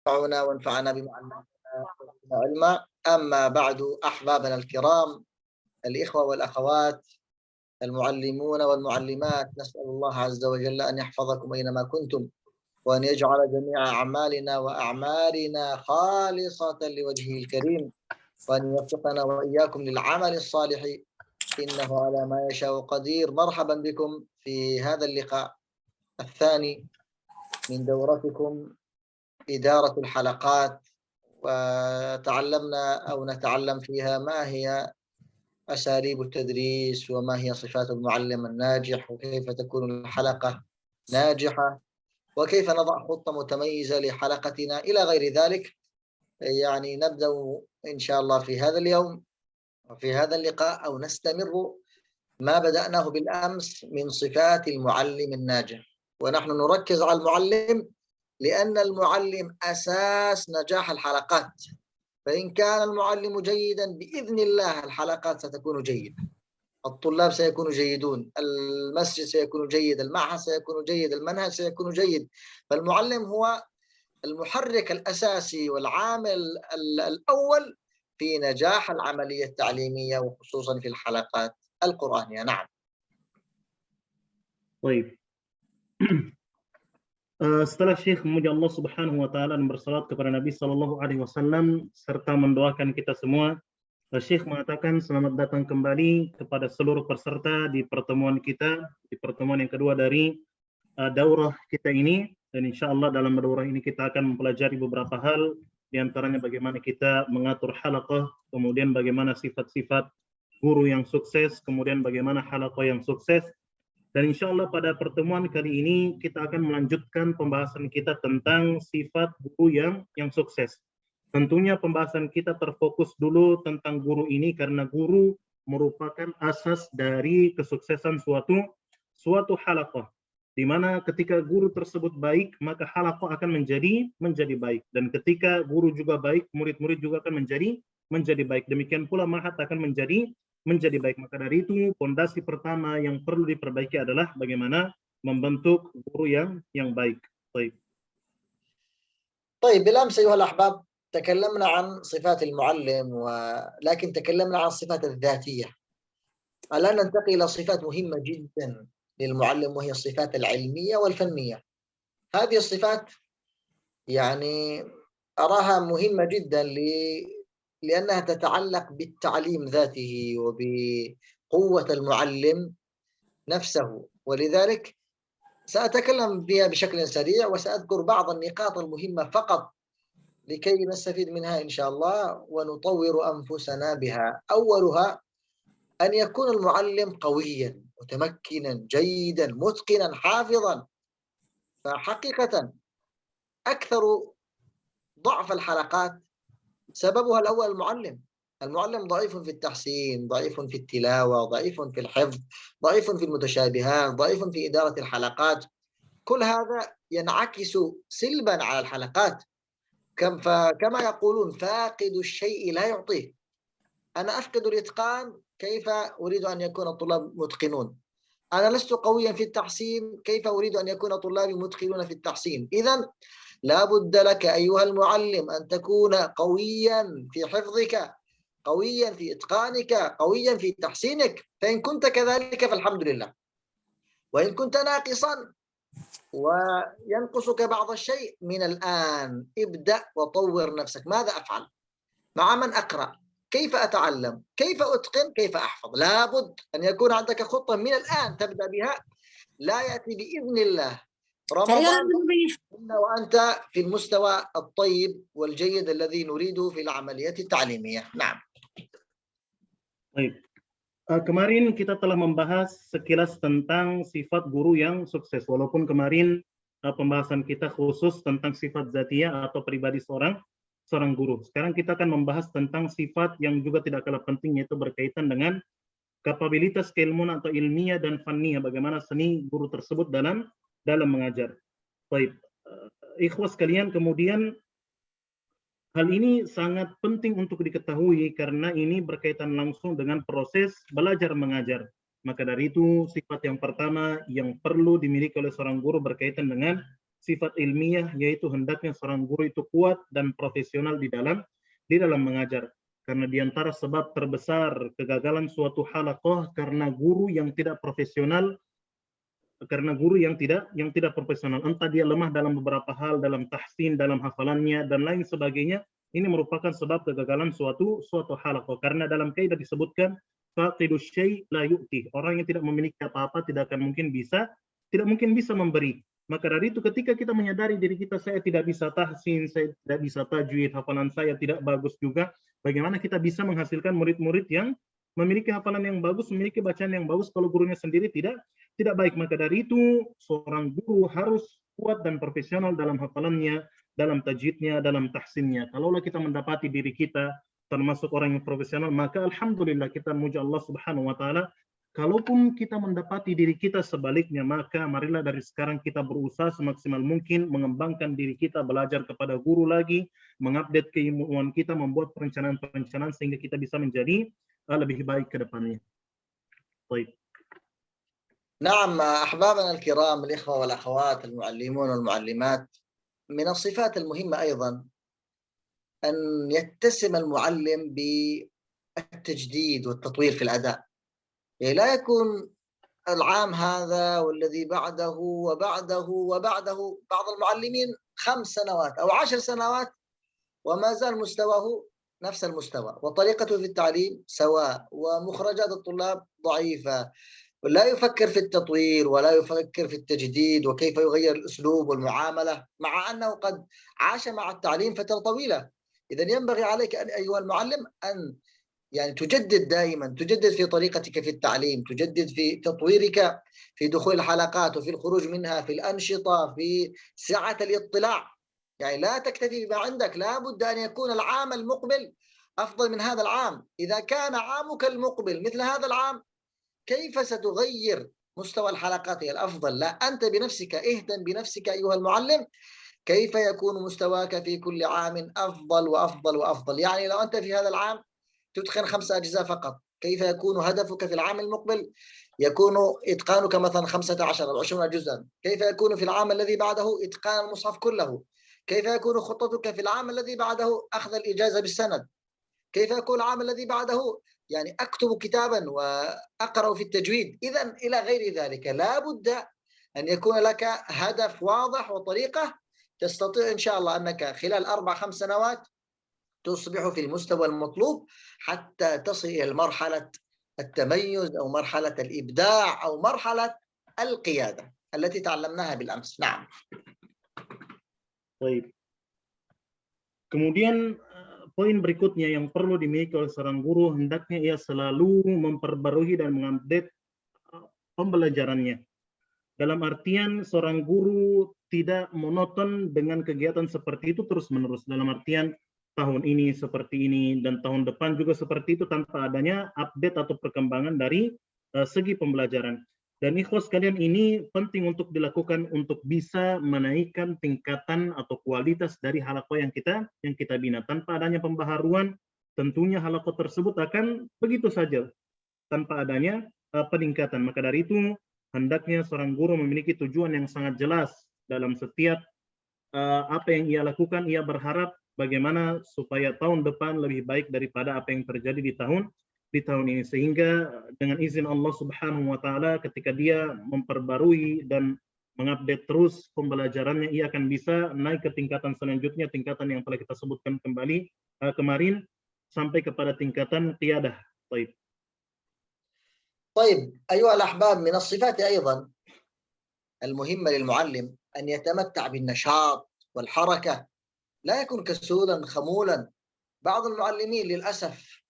ينفعنا وانفعنا بما علمتنا وزدنا علما. أما بعد، أحبابنا الكرام، الإخوة والأخوات، المعلمون والمعلمات، نسأل الله عز وجل أن يحفظكم أينما كنتم، وأن يجعل جميع أعمالنا وأعمالنا خالصة لوجهه الكريم، وأن يوفقنا وإياكم للعمل الصالح، إنه على ما يشاء قدير. مرحبا بكم في هذا اللقاء الثاني من دورتكم إدارة الحلقات، وتعلمنا أو نتعلم فيها ما هي أساليب التدريس، وما هي صفات المعلم الناجح، وكيف تكون الحلقة ناجحة، وكيف نضع خطة متميزة لحلقتنا إلى غير ذلك. يعني نبدأ إن شاء الله في هذا اليوم وفي هذا اللقاء، أو نستمر ما بدأناه بالأمس من صفات المعلم الناجح. ونحن نركز على المعلم لأن المعلم أساس نجاح الحلقات، فإن كان المعلم جيدا بإذن الله الحلقات ستكون جيدة، الطلاب سيكونوا جيدون، المسجد سيكون جيد، المعهد سيكون جيد، المنهج سيكون جيد. فالمعلم هو المحرك الأساسي والعامل الأول في نجاح العملية التعليمية، وخصوصا في الحلقات القرآنية. نعم. طيب. Setelah Syekh memuji Allah Subhanahu wa taala dan bersalat kepada Nabi sallallahu alaihi wasallam serta mendoakan kita semua, Syekh mengatakan selamat datang kembali kepada seluruh peserta di pertemuan kita, di pertemuan yang kedua dari daurah kita ini. Dan insya Allah dalam daurah ini kita akan mempelajari beberapa hal, di antaranya bagaimana kita mengatur halaqah, kemudian bagaimana sifat-sifat guru yang sukses, kemudian bagaimana halaqah yang sukses. Dan insya Allah pada pertemuan kali ini kita akan melanjutkan pembahasan kita tentang sifat guru yang sukses. Tentunya pembahasan kita terfokus dulu tentang guru ini karena guru merupakan asas dari kesuksesan suatu halaqah. Di mana ketika guru tersebut baik, maka halaqah akan menjadi baik. Dan ketika guru juga baik, murid-murid juga akan menjadi baik. Demikian pula ma'had akan menjadi baik. Maka dari itu fondasi pertama yang perlu diperbaiki adalah bagaimana membentuk guru yang baik. طيب بالأمس أيها الأحباب تكلمنا عن صفات المعلم، ولكن تكلمنا عن الصفات الذاتية. الآن ننتقل إلى صفات مهمة جدا للمعلم، وهي الصفات العلمية والفنية. هذه الصفات يعني أراها مهمة جدا لأنها تتعلق بالتعليم ذاته وبقوة المعلم نفسه، ولذلك سأتكلم بها بشكل سريع، وسأذكر بعض النقاط المهمة فقط لكي نستفيد منها إن شاء الله ونطور أنفسنا بها. أولها أن يكون المعلم قويا متمكنا جيدا متقنا حافظا. فحقيقة أكثر ضعف الحلقات سببها الأول المعلم ضعيف في التحسين، ضعيف في التلاوة، ضعيف في الحفظ، ضعيف في المتشابهات، ضعيف في إدارة الحلقات. كل هذا ينعكس سلبا على الحلقات. كما يقولون فاقد الشيء لا يعطيه. أنا أفقد الإتقان، كيف أريد أن يكون الطلاب متقنون؟ أنا لست قويا في التحسين، كيف أريد أن يكون طلابي متقنون في التحسين؟ إذن لا بد لك أيها المعلم أن تكون قويا في حفظك، قويا في إتقانك، قويا في تحسينك. فإن كنت كذلك فالحمد لله، وإن كنت ناقصا وينقصك بعض الشيء، من الآن ابدأ وطور نفسك. ماذا أفعل؟ مع من أقرأ؟ كيف أتعلم؟ كيف أتقن؟ كيف أحفظ؟ لابد أن يكون عندك خطة من الآن تبدأ بها، لا يأتي بإذن الله رمضان وأنت في المستوى الطيب والجيد الذي نريده في العمليات التعليمية. نعم. Baik. Kemarin kita telah membahas sekilas tentang sifat guru yang sukses. Walaupun kemarin pembahasan kita khusus tentang sifat zatiyah atau pribadi seorang guru. Sekarang kita akan membahas tentang sifat yang juga tidak kalah penting, yaitu berkaitan dengan kapabilitas keilmuan atau ilmiah dan faniyah, bagaimana seni guru tersebut dalam mengajar. Baik, ikhwas sekalian, kemudian hal ini sangat penting untuk diketahui karena ini berkaitan langsung dengan proses belajar mengajar. Maka dari itu sifat yang pertama yang perlu dimiliki oleh seorang guru berkaitan dengan sifat ilmiah, yaitu hendaknya seorang guru itu kuat dan profesional di dalam mengajar. Karena di antara sebab terbesar kegagalan suatu halaqah karena guru yang tidak profesional, entah dia lemah dalam beberapa hal, dalam tahsin, dalam hafalannya dan lain sebagainya. Ini merupakan sebab kegagalan suatu halaqah. Karena dalam kaidah disebutkan faqidus syai' la yu'ti. Orang yang tidak memiliki apa-apa tidak mungkin bisa memberi. Maka dari itu ketika kita menyadari diri kita, saya tidak bisa tahsin, saya tidak bisa tajwid, hafalan saya tidak bagus juga, bagaimana kita bisa menghasilkan murid-murid yang memiliki hafalan yang bagus, memiliki bacaan yang bagus kalau gurunya sendiri tidak baik. Maka dari itu seorang guru harus kuat dan profesional dalam hafalannya, dalam tajwidnya, dalam tahsinnya. Kalaulah kita mendapati diri kita termasuk orang yang profesional, maka alhamdulillah kita memuji Allah Subhanahu wa taala. Kalaupun kita mendapati diri kita sebaliknya, maka marilah dari sekarang kita berusaha semaksimal mungkin mengembangkan diri kita, belajar kepada guru lagi, mengupdate keilmuan kita, membuat perencanaan-perencanaan sehingga kita bisa menjadi lebih baik ke depannya. Baik. نعم أحبابنا الكرام الإخوة والأخوات المعلمون والمعلمات، من الصفات المهمة أيضا أن يتسم المعلم بالتجديد والتطوير في الأداء. يعني لا يكون العام هذا والذي بعده وبعده وبعده. بعض المعلمين 5 سنوات أو 10 سنوات وما زال مستواه نفس المستوى وطريقته في التعليم سواء ومخرجات الطلاب ضعيفة، لا يفكر في التطوير ولا يفكر في التجديد وكيف يغير الأسلوب والمعاملة، مع أنه قد عاش مع التعليم فترة طويلة. إذن ينبغي عليك أيها المعلم أن يعني تجدد دائما، تجدد في طريقتك في التعليم، تجدد في تطويرك في دخول الحلقات وفي الخروج منها، في الأنشطة، في سعة الاطلاع. يعني لا تكتفي بما عندك، لا بد أن يكون العام المقبل أفضل من هذا العام. إذا كان عامك المقبل مثل هذا العام، كيف ستغير مستوى الحلقات إلى الأفضل؟ لا، أنت بنفسك اهتم بنفسك أيها المعلم، كيف يكون مستواك في كل عام أفضل وأفضل وأفضل. يعني لو أنت في هذا العام تتقن 5 أجزاء فقط، كيف يكون هدفك في العام المقبل؟ يكون إتقانك مثلا 15 أو 20 جزءا. كيف يكون في العام الذي بعده إتقان المصحف كله؟ كيف يكون خطتك في العام الذي بعده أخذ الإجازة بالسند؟ كيف يكون العام الذي بعده يعني أكتب كتابا وأقرأ في التجويد؟ إذن إلى غير ذلك لا بد أن يكون لك هدف واضح وطريقة تستطيع إن شاء الله أنك خلال 4-5 سنوات تصبح في المستوى المطلوب حتى تصل إلى مرحلة التميز أو مرحلة الإبداع أو مرحلة القيادة التي تعلمناها بالأمس. نعم. Baik. Kemudian poin berikutnya yang perlu dimiliki oleh seorang guru, hendaknya ia selalu memperbarui dan mengupdate pembelajarannya. Dalam artian seorang guru tidak monoton dengan kegiatan seperti itu terus-menerus. Dalam artian tahun ini seperti ini dan tahun depan juga seperti itu tanpa adanya update atau perkembangan dari segi pembelajaran. Dan ikhwas sekalian, ini penting untuk dilakukan untuk bisa menaikkan tingkatan atau kualitas dari halaqah yang kita bina. Tanpa adanya pembaharuan, tentunya halaqah tersebut akan begitu saja tanpa adanya peningkatan. Maka dari itu hendaknya seorang guru memiliki tujuan yang sangat jelas dalam setiap apa yang ia lakukan. Ia berharap bagaimana supaya tahun depan lebih baik daripada apa yang terjadi di tahun ini, sehingga dengan izin Allah Subhanahu wa taala ketika dia memperbarui dan mengupdate terus pembelajarannya, ia akan bisa naik ke tingkatan selanjutnya, tingkatan yang telah kita sebutkan kembali kemarin sampai kepada tingkatan qiyadah. Baik. طيب أيها الأحباب، من الصفات أيضا المهمة للمعلم أن يتمتع بالنشاط والحركة، لا يكون كسولا خمولا. بعض المعلمين للأسف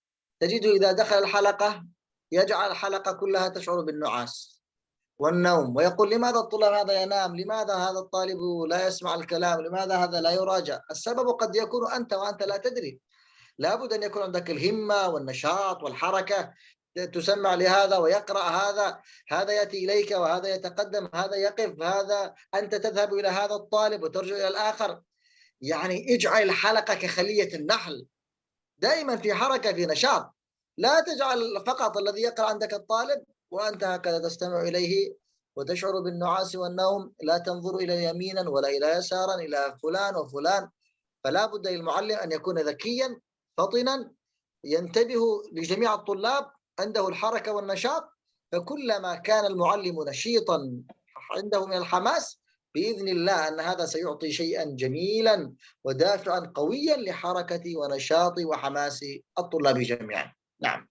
تجده إذا دخل الحلقة يجعل الحلقة كلها تشعر بالنعاس والنوم، ويقول لماذا الطالب هذا ينام؟ لماذا هذا الطالب لا يسمع الكلام؟ لماذا هذا لا يراجع؟ السبب قد يكون أنت وأنت لا تدري. لابد أن يكون عندك الهمة والنشاط والحركة، تسمع لهذا ويقرأ هذا يأتي إليك وهذا يتقدم، هذا يقف، هذا أنت تذهب إلى هذا الطالب وترجع إلى الآخر. يعني اجعل الحلقة كخلية النحل، دائما في حركة، في نشاط. لا تجعل فقط الذي يقرأ عندك الطالب وأنت هكذا تستمع إليه وتشعر بالنعاس والنوم، لا تنظر إلى يمينا ولا إلى يسارا إلى فلان وفلان. فلا بد للمعلم أن يكون ذكيا فطنا، ينتبه لجميع الطلاب، عنده الحركة والنشاط. فكلما كان المعلم نشيطا عنده من الحماس، بإذن الله أن هذا سيعطي شيئا جميلا ودافعا قويا لحركة ونشاط وحماس الطلاب جميعا. نعم.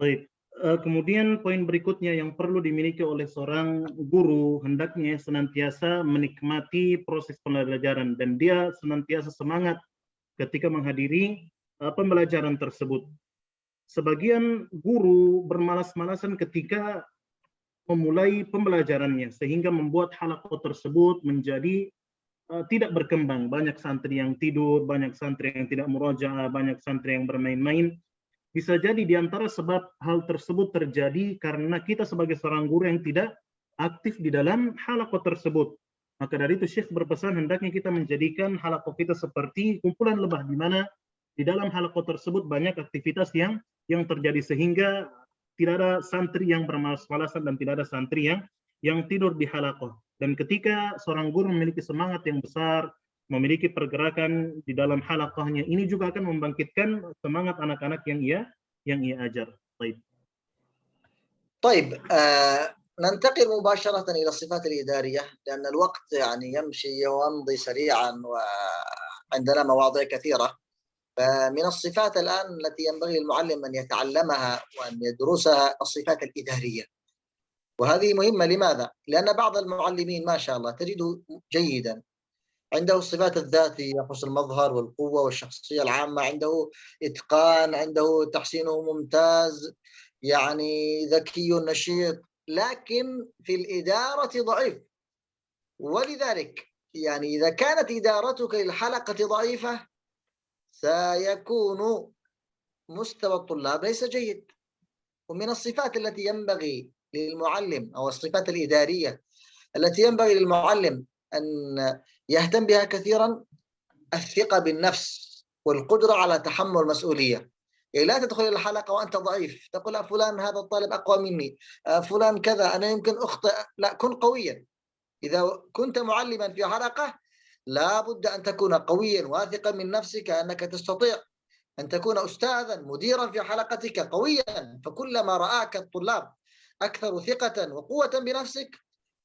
Baik. Kemudian poin berikutnya yang perlu dimiliki oleh seorang guru, hendaknya senantiasa menikmati proses pembelajaran dan dia senantiasa semangat ketika menghadiri pembelajaran tersebut. Sebagian guru bermalas-malasan ketika memulai pembelajarannya sehingga membuat halaqah tersebut menjadi tidak berkembang. Banyak santri yang tidur, banyak santri yang tidak murajaah, banyak santri yang bermain-main. Bisa jadi di antara sebab hal tersebut terjadi karena kita sebagai seorang guru yang tidak aktif di dalam halaqah tersebut. Maka dari itu Syekh berpesan hendaknya kita menjadikan halaqah kita seperti kumpulan lebah, di mana di dalam halaqah tersebut banyak aktivitas yang terjadi sehingga tidak ada santri yang bermalas-malasan dan tidak ada santri yang tidur di halaqah. Dan ketika seorang guru memiliki semangat yang besar, memiliki pergerakan di dalam halaqahnya, ini juga akan membangkitkan semangat anak-anak yang ia ajar. طيب ننتقل مباشرة إلى الصفات الإدارية لأن الوقت يعني يمشي ويمضي سريعا وعندنا مواضيع كثيرة. فمن الصفات الآن التي ينبغي للمعلم أن يتعلمها وأن يدرسها الصفات الإدارية، وهذه مهمة. لماذا؟ لأن بعض المعلمين ما شاء الله تجده جيدا، عنده الصفات الذاتية، حسن المظهر والقوة والشخصية العامة، عنده إتقان، عنده تحسينه ممتاز، يعني ذكي نشيط، لكن في الإدارة ضعيف. ولذلك يعني إذا كانت إدارتك للحلقة ضعيفة سيكون مستوى الطلاب ليس جيد. ومن الصفات التي ينبغي للمعلم أو الصفات الإدارية التي ينبغي للمعلم أن يهتم بها كثيرا الثقة بالنفس والقدرة على تحمل مسؤولية. يعني لا تدخل إلى الحلقة وأنت ضعيف، تقول فلان هذا الطالب أقوى مني، فلان كذا، أنا يمكن أخطئ. لا، كن قويا. إذا كنت معلما في حلقة لا بد أن تكون قويا واثقا من نفسك أنك تستطيع أن تكون أستاذا مديرا في حلقتك قويا. فكلما رآك الطلاب أكثر ثقة وقوة بنفسك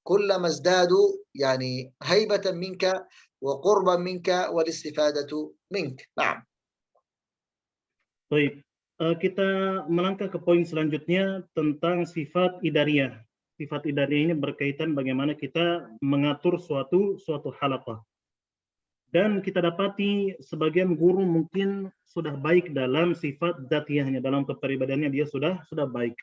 كلما ازدادوا يعني هيبة منك وقربا منك والاستفادة منك. نعم. Baik, kita melangkah ke poin selanjutnya tentang sifat idariyah. Sifat idariyah ini berkaitan bagaimana kita mengatur suatu halaqah. Dan kita dapati sebagian guru mungkin sudah baik dalam sifat dzatiyahnya, dalam kepribadiannya dia sudah baik.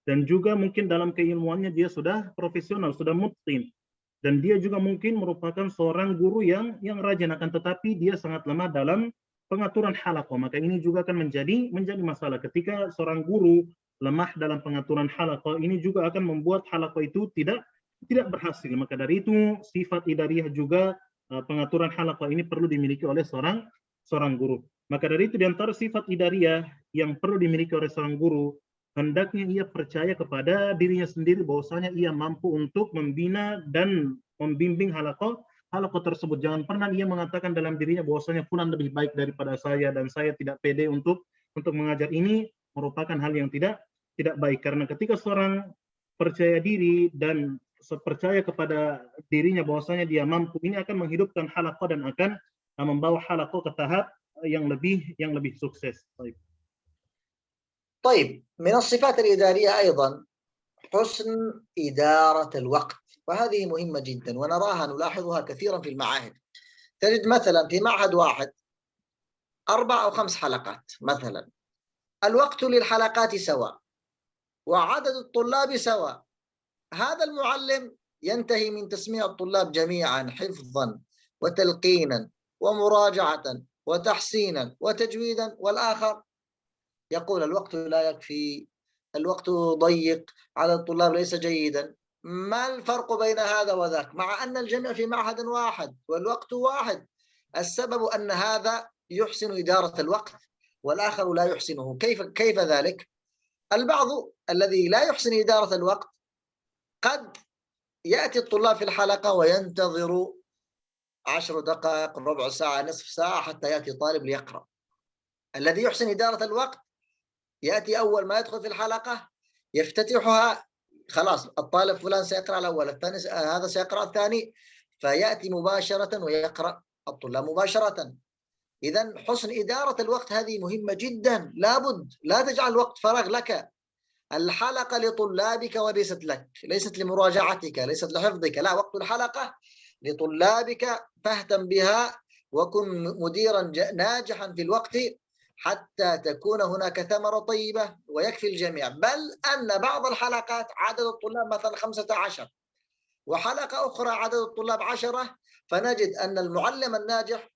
Dan juga mungkin dalam keilmuannya dia sudah profesional, sudah mutqin. Dan dia juga mungkin merupakan seorang guru yang rajin, akan tetapi dia sangat lemah dalam pengaturan halaqah. Maka ini juga akan menjadi masalah. Ketika seorang guru lemah dalam pengaturan halaqah, ini juga akan membuat halaqah itu tidak berhasil. Maka dari itu sifat idariyah juga, pengaturan halaqah ini perlu dimiliki oleh seorang guru. Maka dari itu di antara sifat idariyah yang perlu dimiliki oleh seorang guru, hendaknya ia percaya kepada dirinya sendiri bahwasanya ia mampu untuk membina dan membimbing halaqah tersebut. Jangan pernah ia mengatakan dalam dirinya bahwasanya fulan lebih baik daripada saya dan saya tidak pede untuk mengajar. Ini merupakan hal yang tidak baik, karena ketika seorang percaya diri dan percaya kepada dirinya bahwasanya dia mampu, ini akan menghidupkan halaqah dan akan membawa halaqah ke tahap yang lebih sukses. طيب، من الصفات الإدارية أيضا حسن إدارة الوقت، وهذه مهمة جدا ونراها نلاحظها كثيرا في المعاهد. تجد مثلا في معهد واحد 4 أو 5 حلقات مثلا، الوقت للحلقات سواء وعدد الطلاب سواء. هذا المعلم ينتهي من تسميع الطلاب جميعا حفظا وتلقينا ومراجعة وتحسينا وتجويدا، والآخر يقول الوقت لا يكفي، الوقت ضيق على الطلاب، ليس جيدا. ما الفرق بين هذا وذاك مع أن الجميع في معهد واحد والوقت واحد؟ السبب أن هذا يحسن إدارة الوقت والآخر لا يحسنه. كيف ذلك؟ البعض الذي لا يحسن إدارة الوقت قد يأتي الطلاب في الحلقة وينتظروا 10 دقائق، ربع ساعة، نصف ساعة حتى يأتي طالب ليقرأ. الذي يحسن إدارة الوقت يأتي أول ما يدخل في الحلقة يفتتحها، خلاص الطالب فلان سيقرأ الأول، الثاني هذا سيقرأ الثاني، فيأتي مباشرة ويقرأ الطلاب مباشرة. إذن حسن إدارة الوقت هذه مهمة جدا، لابد لا تجعل الوقت فراغ لك. الحلقة لطلابك وليست لك، ليست لمراجعتك، ليست لحفظك، لا، وقت الحلقة لطلابك، فاهتم بها وكن مديرا ناجحا في الوقت حتى تكون هناك ثمرة طيبة ويكفي الجميع. بل أن بعض الحلقات عدد الطلاب مثلا 15 وحلقة أخرى عدد الطلاب 10، فنجد أن المعلم الناجح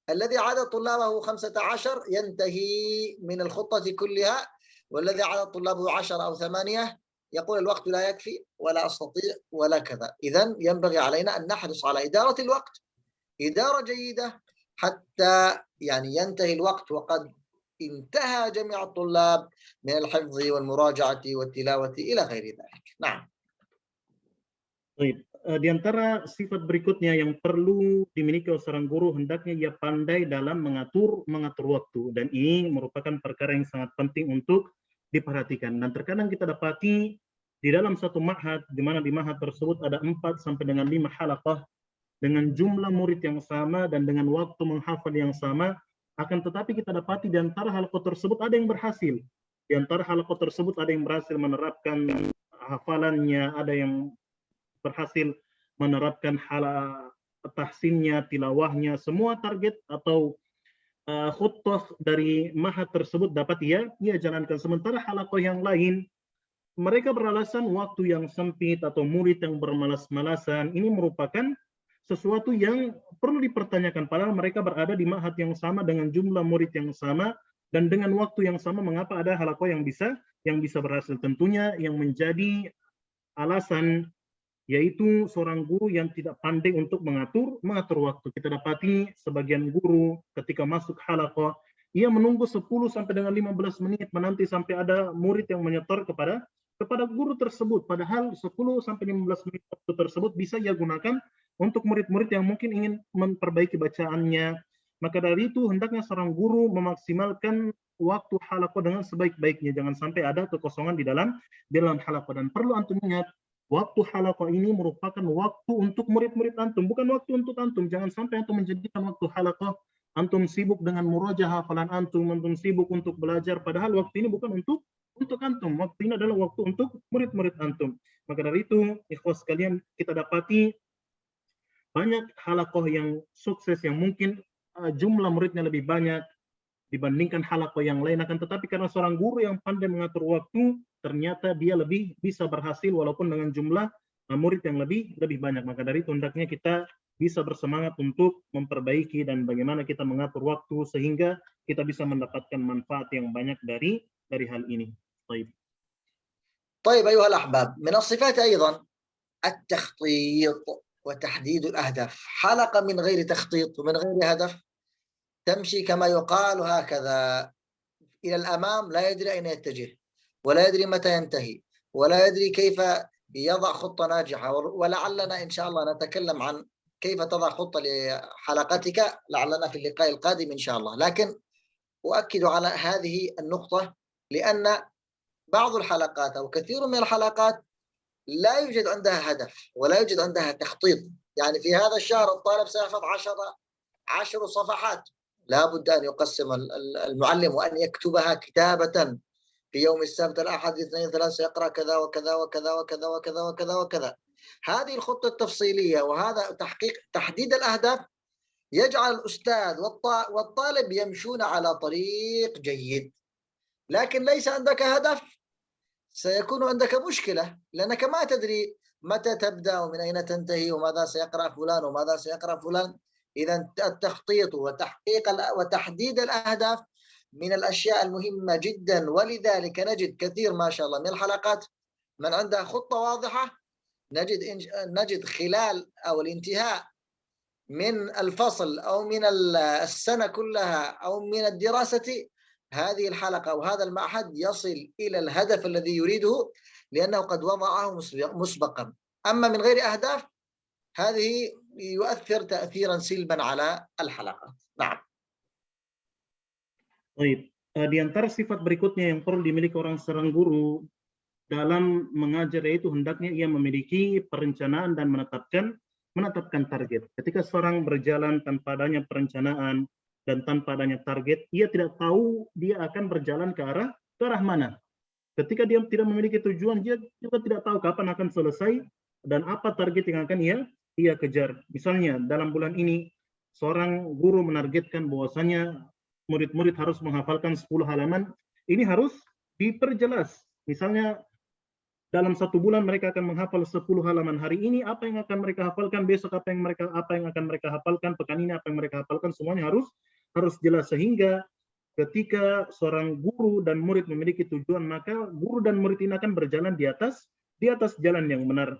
الذي عدد طلابه 15 ينتهي من الخطة كلها، والذي عدد طلابه 10 أو 8 يقول الوقت لا يكفي ولا أستطيع ولا كذا. إذن ينبغي علينا أن نحرص على إدارة الوقت إدارة جيدة حتى ينتهي الوقت وقد انتهى جميع الطلاب من الحفظ والمراجعة والتلاوة إلى غير ذلك. نعم. Baik. Di antara sifat berikutnya yang perlu dimiliki oleh seorang guru, hendaknya ia pandai dalam mengatur waktu, dan ini merupakan perkara yang sangat penting untuk diperhatikan. Dan terkadang kita dapati di dalam satu ma'had, di mana di ma'had tersebut ada 4 sampai dengan 5 halaqah dengan jumlah murid yang sama dan dengan waktu menghafal yang sama, akan tetapi kita dapati di antara halaqah tersebut ada yang berhasil. Di antara halaqah tersebut ada yang berhasil menerapkan hafalannya, ada yang berhasil menerapkan tahsinnya, tilawahnya, semua target atau khutbah dari ma'had tersebut dapat ia jalankan. Sementara halaqah yang lain, mereka beralasan waktu yang sempit atau murid yang bermalas-malasan. Ini merupakan sesuatu yang perlu dipertanyakan, padahal mereka berada di ma'had yang sama dengan jumlah murid yang sama dan dengan waktu yang sama. Mengapa ada halaqah yang bisa berhasil? Tentunya yang menjadi alasan yaitu seorang guru yang tidak pandai untuk mengatur waktu. Kita dapati sebagian guru ketika masuk halaqah, ia menunggu 10 sampai dengan 15 menit menanti sampai ada murid yang menyetor kepada guru tersebut. Padahal 10 sampai 15 menit waktu tersebut bisa ia gunakan untuk murid-murid yang mungkin ingin memperbaiki bacaannya. Maka dari itu hendaknya seorang guru memaksimalkan waktu halaqah dengan sebaik-baiknya. Jangan sampai ada kekosongan di dalam halaqah. Dan perlu antum ingat, waktu halaqah ini merupakan waktu untuk murid-murid antum, bukan waktu untuk antum. Jangan sampai antum menjadikan waktu halaqah antum sibuk dengan murajaah hafalan antum sibuk untuk belajar, padahal waktu ini bukan untuk antum. Waktu ini adalah waktu untuk murid-murid antum. Maka dari itu, ikhwas sekalian, kita dapati banyak halaqah yang sukses yang mungkin jumlah muridnya lebih banyak dibandingkan halaqah yang lain, akan tetapi karena seorang guru yang pandai mengatur waktu, ternyata dia lebih bisa berhasil walaupun dengan jumlah murid yang lebih banyak. Maka dari itu hendaknya kita bisa bersemangat untuk memperbaiki dan bagaimana kita mengatur waktu sehingga kita bisa mendapatkan manfaat yang banyak dari hal ini. طيب أيها الأحباب، من الصفات أيضا التخطيط وتحديد الأهداف. حلقة من غير تخطيط ومن غير هدف تمشي كما يقال هكذا إلى الأمام، لا يدري أين يتجه ولا يدري متى ينتهي ولا يدري كيف يضع خطة ناجحة. ولعلنا إن شاء الله نتكلم عن كيف تضع خطة لحلقتك، لعلنا في اللقاء القادم إن شاء الله. لكن أؤكد على هذه النقطة لأن بعض الحلقات أو كثير من الحلقات لا يوجد عندها هدف ولا يوجد عندها تخطيط. يعني في هذا الشهر الطالب سيحفظ 10 صفحات، لا بد أن يقسم المعلم وأن يكتبها كتابة. في يوم السبت الأحد الاثنين ثلاثة سيقرأ كذا وكذا وكذا وكذا وكذا وكذا وكذا. هذه الخطة التفصيلية وهذا تحديد الأهداف يجعل الأستاذ والطالب يمشون على طريق جيد. لكن ليس عندك هدف سيكون عندك مشكلة، لأنك ما تدري متى تبدأ ومن أين تنتهي وماذا سيقرأ فلان وماذا سيقرأ فلان. إذا التخطيط وتحديد الأهداف من الأشياء المهمة جدا. ولذلك نجد كثير ما شاء الله من الحلقات من عندها خطة واضحة، نجد خلال أو الانتهاء من الفصل أو من السنة كلها أو من الدراسة هذه الحلقة وهذا المعهد يصل إلى الهدف الذي يريده، لأنه قد وضعه مسبقا. أما من غير أهداف هذه يؤثر تأثيرا سلبا على الحلقات. نعم. Baik. Di antara sifat berikutnya yang perlu dimiliki orang seorang guru dalam mengajar, yaitu hendaknya ia memiliki perencanaan dan menetapkan target. Ketika seorang berjalan tanpa adanya perencanaan dan tanpa adanya target, ia tidak tahu dia akan berjalan ke arah mana. Ketika dia tidak memiliki tujuan, dia juga tidak tahu kapan akan selesai dan apa target yang akan ia kejar. Misalnya dalam bulan ini seorang guru menargetkan bahwasanya murid-murid harus menghafalkan 10 halaman. Ini harus diperjelas. Misalnya dalam 1 bulan mereka akan menghafal 10 halaman. Hari ini apa yang akan mereka hafalkan, besok apa yang akan mereka hafalkan, pekan ini apa yang mereka hafalkan, semuanya harus jelas, sehingga ketika seorang guru dan murid memiliki tujuan, maka guru dan murid ini akan berjalan di atas jalan yang benar.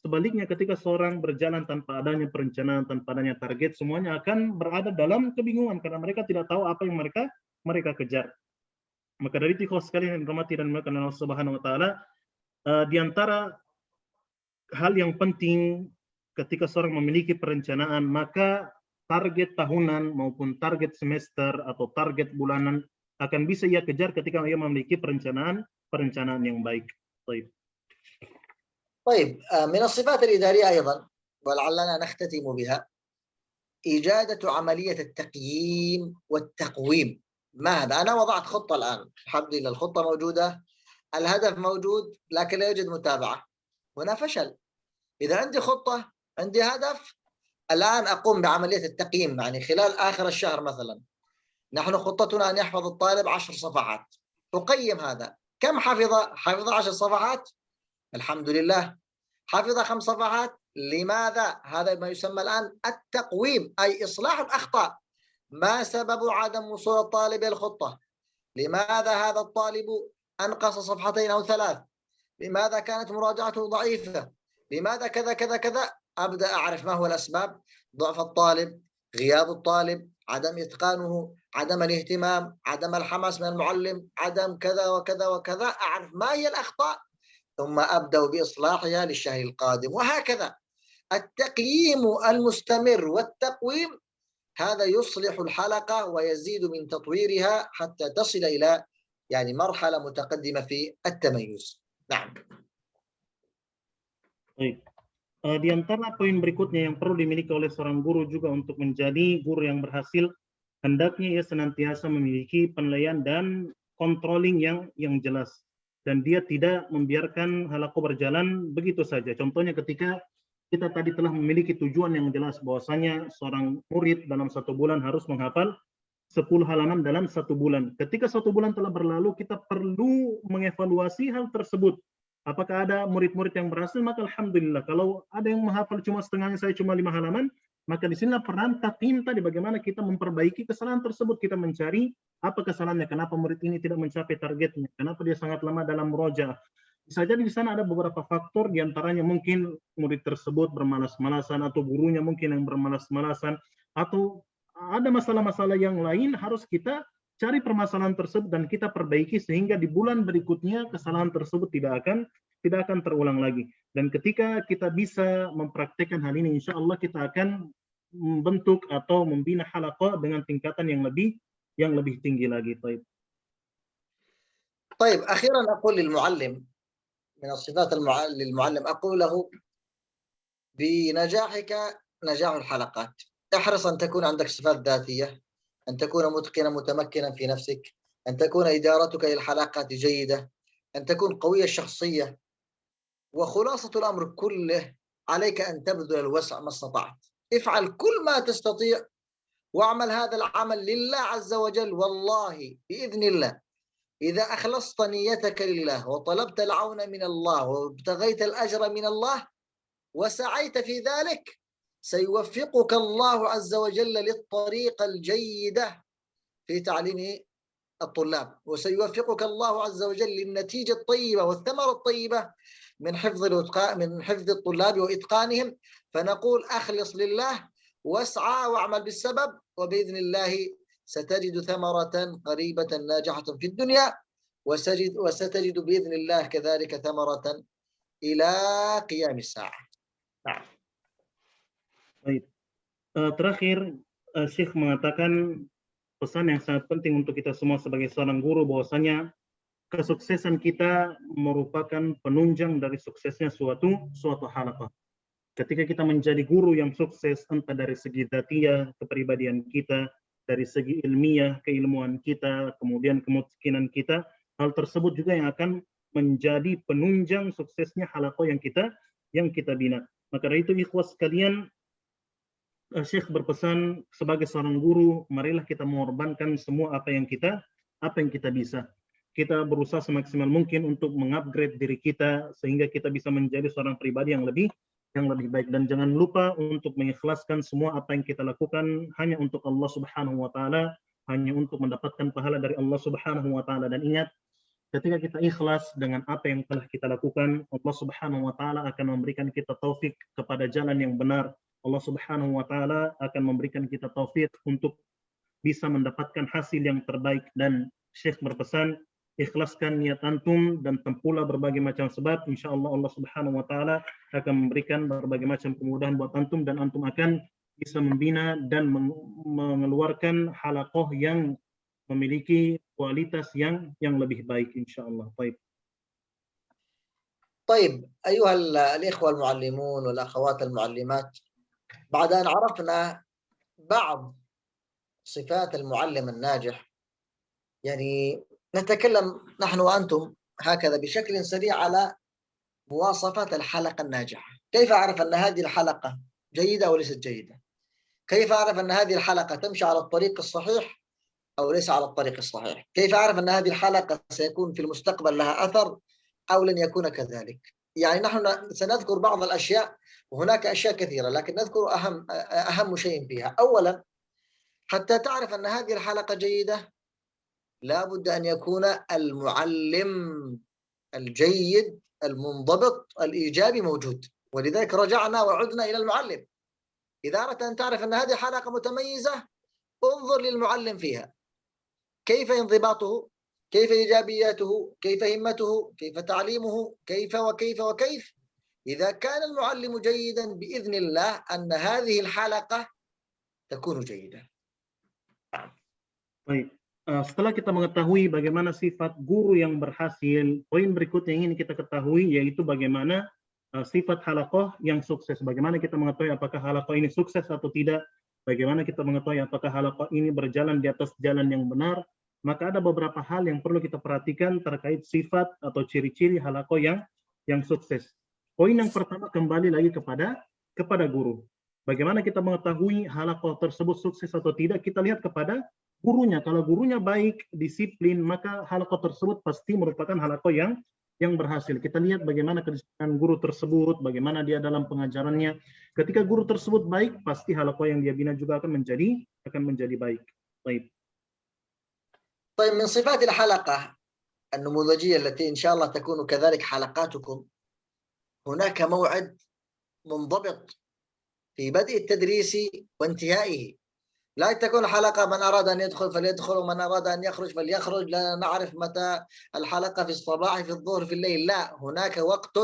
Sebaliknya ketika seorang berjalan tanpa adanya perencanaan, tanpa adanya target, semuanya akan berada dalam kebingungan karena mereka tidak tahu apa yang mereka kejar. Maka dari itu sekalian yang dirahmati dan dimuliakan Allah Subhanahu wa taala, di antara hal yang penting ketika seorang memiliki perencanaan, maka target tahunan maupun target semester atau target bulanan akan bisa ia kejar ketika ia memiliki perencanaan yang baik. طيب من الصفات الإدارية أيضا ولعلنا نختتم بها إجادة عملية التقييم والتقويم. ما هذا؟ أنا وضعت خطة الآن، الحمد لله الخطة موجودة، الهدف موجود، لكن لا يوجد متابعة. هنا فشل. إذا عندي خطة، عندي هدف، الآن أقوم بعملية التقييم، يعني خلال آخر الشهر مثلا نحن خطتنا أن يحفظ الطالب 10 صفحات. أقيم هذا، كم حفظ 10 صفحات؟ الحمد لله. حفظ 5 صفحات، لماذا؟ هذا ما يسمى الآن التقويم، أي إصلاح الأخطاء. ما سبب عدم وصول الطالب إلى الخطة؟ لماذا هذا الطالب أنقص 2 صفحات أو 3؟ لماذا كانت مراجعته ضعيفة؟ لماذا كذا كذا كذا؟ أبدأ أعرف ما هو الأسباب: ضعف الطالب، غياب الطالب، عدم إتقانه، عدم الاهتمام، عدم الحماس من المعلم، عدم كذا وكذا وكذا. أعرف ما هي الأخطاء ثم أبدأ بإصلاحها للشهر القادم، وهكذا. التقييم المستمر والتقويم هذا يصلح الحلقة ويزيد من تطويرها حتى تصل إلى مرحلة متقدمة في التميز. نعم. Baik. Di antara poin berikutnya yang perlu dimiliki oleh seorang guru juga untuk menjadi guru yang berhasil, hendaknya ia senantiasa memiliki penilaian dan controlling yang jelas, dan dia tidak membiarkan halaku berjalan begitu saja. Contohnya ketika kita tadi telah memiliki tujuan yang jelas bahwasanya seorang murid dalam 1 bulan harus menghafal 10 halaman dalam 1 bulan. Ketika 1 bulan telah berlalu, kita perlu mengevaluasi hal tersebut. Apakah ada murid-murid yang berhasil? Maka alhamdulillah. Kalau ada yang menghafal cuma setengahnya, saya cuma 5 halaman, maka di sini peran takim tadi, bagaimana kita memperbaiki kesalahan tersebut. Kita mencari apa kesalahannya, kenapa murid ini tidak mencapai targetnya, kenapa dia sangat lama dalam murojaah. Bisa jadi di sana ada beberapa faktor, diantaranya mungkin murid tersebut bermalas-malasan, atau gurunya mungkin yang bermalas-malasan, atau ada masalah-masalah yang lain. Harus kita cari permasalahan tersebut dan kita perbaiki sehingga di bulan berikutnya kesalahan tersebut tidak akan terulang lagi. Dan ketika kita bisa mempraktekkan hal ini, insya Allah kita akan membentuk atau membina halaqah dengan tingkatan yang lebih tinggi lagi. طيب أخيرا أقول للمعلم من الصفات للمعلم، أقول له بنجاحك نجاح الحلقات. احرص أن تكون عندك صفات ذاتية، أن تكون متقنا متمكنا في نفسك، أن تكون إدارتك للحلقات جيدة، أن تكون قوية الشخصية. وخلاصة الأمر كله عليك أن تبذل الوسع ما استطعت. افعل كل ما تستطيع واعمل هذا العمل لله عز وجل. والله بإذن الله إذا أخلصت نيتك لله وطلبت العون من الله وابتغيت الأجر من الله وسعيت في ذلك، سيوفقك الله عز وجل للطريقة الجيدة في تعليم الطلاب، وسيوفقك الله عز وجل للنتيجة الطيبة والثمرة الطيبة من حفظ الطلاب وإتقانهم. فنقول أخلص لله واسعى واعمل بالسبب، وبإذن الله ستجد ثمرة قريبة ناجحة في الدنيا، وستجد بإذن الله كذلك ثمرة إلى قيام الساعة. نعم. Baik. Terakhir, Syekh mengatakan pesan yang sangat penting untuk kita semua sebagai seorang guru, bahwasanya kesuksesan kita merupakan penunjang dari suksesnya suatu halaqah. Ketika kita menjadi guru yang sukses, entah dari segi dzatiyah, kepribadian kita, dari segi ilmiah, keilmuan kita, kemudian kemungkinan kita, hal tersebut juga yang akan menjadi penunjang suksesnya halaqah yang kita bina. Maka dari itu, ikhwas sekalian, Syekh berpesan sebagai seorang guru, marilah kita mengorbankan semua apa yang kita bisa. Kita berusaha semaksimal mungkin untuk mengupgrade diri kita sehingga kita bisa menjadi seorang pribadi yang lebih baik, dan jangan lupa untuk mengikhlaskan semua apa yang kita lakukan hanya untuk Allah Subhanahu wa taala, hanya untuk mendapatkan pahala dari Allah Subhanahu wa taala. Dan ingat, ketika kita ikhlas dengan apa yang telah kita lakukan, Allah Subhanahu wa taala akan memberikan kita taufik kepada jalan yang benar. Allah Subhanahu wa taala akan memberikan kita taufik untuk bisa mendapatkan hasil yang terbaik. Dan Syekh berpesan, ikhlaskan niat antum dan tempuhlah berbagai macam sebab, insyaallah Allah Subhanahu wa taala akan memberikan berbagai macam kemudahan buat antum, dan antum akan bisa membina dan mengeluarkan halaqah yang memiliki kualitas yang lebih baik, insyaallah. Baik. طيب أيها الإخوة المعلمون والأخوات المعلمات، بعد أن عرفنا بعض صفات المعلم الناجح، يعني نتكلم نحن وأنتم هكذا بشكل سريع على مواصفات الحلقة الناجحة. كيف أعرف أن هذه الحلقة جيدة أو ليست جيدة؟ كيف أعرف أن هذه الحلقة تمشي على الطريق الصحيح أو ليس على الطريق الصحيح؟ كيف أعرف أن هذه الحلقة سيكون في المستقبل لها أثر أو لن يكون كذلك؟ يعني نحن سنذكر بعض الأشياء، وهناك أشياء كثيرة، لكن نذكر أهم شيء فيها. أولا، حتى تعرف أن هذه الحلقة جيدة لا بد أن يكون المعلم الجيد المنضبط الإيجابي موجود، ولذلك رجعنا وعدنا إلى المعلم. إذا أردت أن تعرف أن هذه حلقة متميزة، انظر للمعلم فيها، كيف انضباطه، كيف إيجابياته، كيف همته، كيف تعليمه، كيف وكيف وكيف. إذا كان المعلم جيدا بإذن الله أن هذه الحلقة تكون جيدة. Baik. Setelah kita mengetahui bagaimana sifat guru yang berhasil, poin berikutnya yang ingin kita ketahui yaitu bagaimana sifat halaqah yang sukses. Bagaimana kita mengetahui apakah halaqah ini sukses atau tidak? Bagaimana kita mengetahui apakah halaqah ini berjalan di atas jalan yang benar? Maka ada beberapa hal yang perlu kita perhatikan terkait sifat atau ciri-ciri halaqah yang sukses. Poin yang pertama kembali lagi kepada guru. Bagaimana kita mengetahui halaqah tersebut sukses atau tidak? Kita lihat kepada gurunya. Kalau gurunya baik, disiplin, maka halaqah tersebut pasti merupakan halaqah yang berhasil. Kita lihat bagaimana kedisiplinan guru tersebut, bagaimana dia dalam pengajarannya. Ketika guru tersebut baik, pasti halaqah yang dia bina juga akan menjadi baik. Baik. طيب، من صفات الحلقة النموذجية التي إن شاء الله تكون كذلك حلقاتكم، هناك موعد منضبط في بدء التدريس وانتهائه. لا تكون حلقة من أراد أن يدخل فليدخل ومن أراد أن يخرج فليخرج، لا نعرف متى الحلقة، في الصباح، في الظهر، في الليل. لا، هناك وقت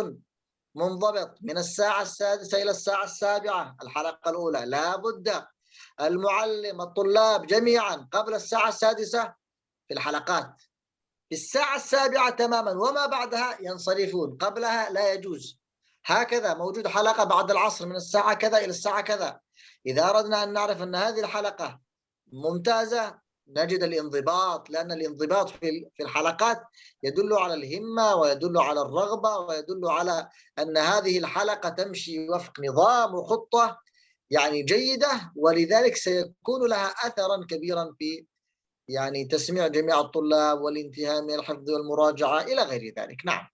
منضبط من الساعة 6 إلى الساعة 7 الحلقة الأولى. لا بد المعلم الطلاب جميعا قبل الساعة 6 في الحلقات، في الساعة 7 تماما، وما بعدها ينصرفون، قبلها لا يجوز. هكذا موجود حلقة بعد العصر من الساعة كذا إلى الساعة كذا. إذا أردنا أن نعرف أن هذه الحلقة ممتازة نجد الانضباط، لأن الانضباط في الحلقات يدل على الهمة ويدل على الرغبة ويدل على أن هذه الحلقة تمشي وفق نظام وخطة يعني جيدة، ولذلك سيكون لها أثرا كبيرا في يعني تسميع جميع الطلاب والانتهاء من الحفظ والمراجعة إلى غير ذلك. نعم.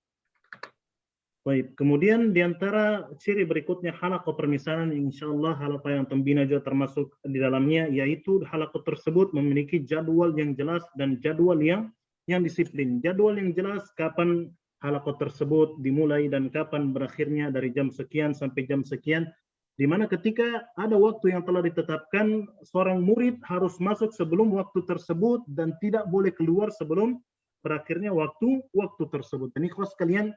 Baik, kemudian di antara ciri berikutnya halaqah permisalan, insyaallah halaqah yang pembina juga termasuk di dalamnya, yaitu halaqah tersebut memiliki jadwal yang jelas dan jadwal yang disiplin. Jadwal yang jelas kapan halaqah tersebut dimulai dan kapan berakhirnya, dari jam sekian sampai jam sekian, di mana ketika ada waktu yang telah ditetapkan, seorang murid harus masuk sebelum waktu tersebut dan tidak boleh keluar sebelum berakhirnya waktu tersebut. Dan ikhwas sekalian,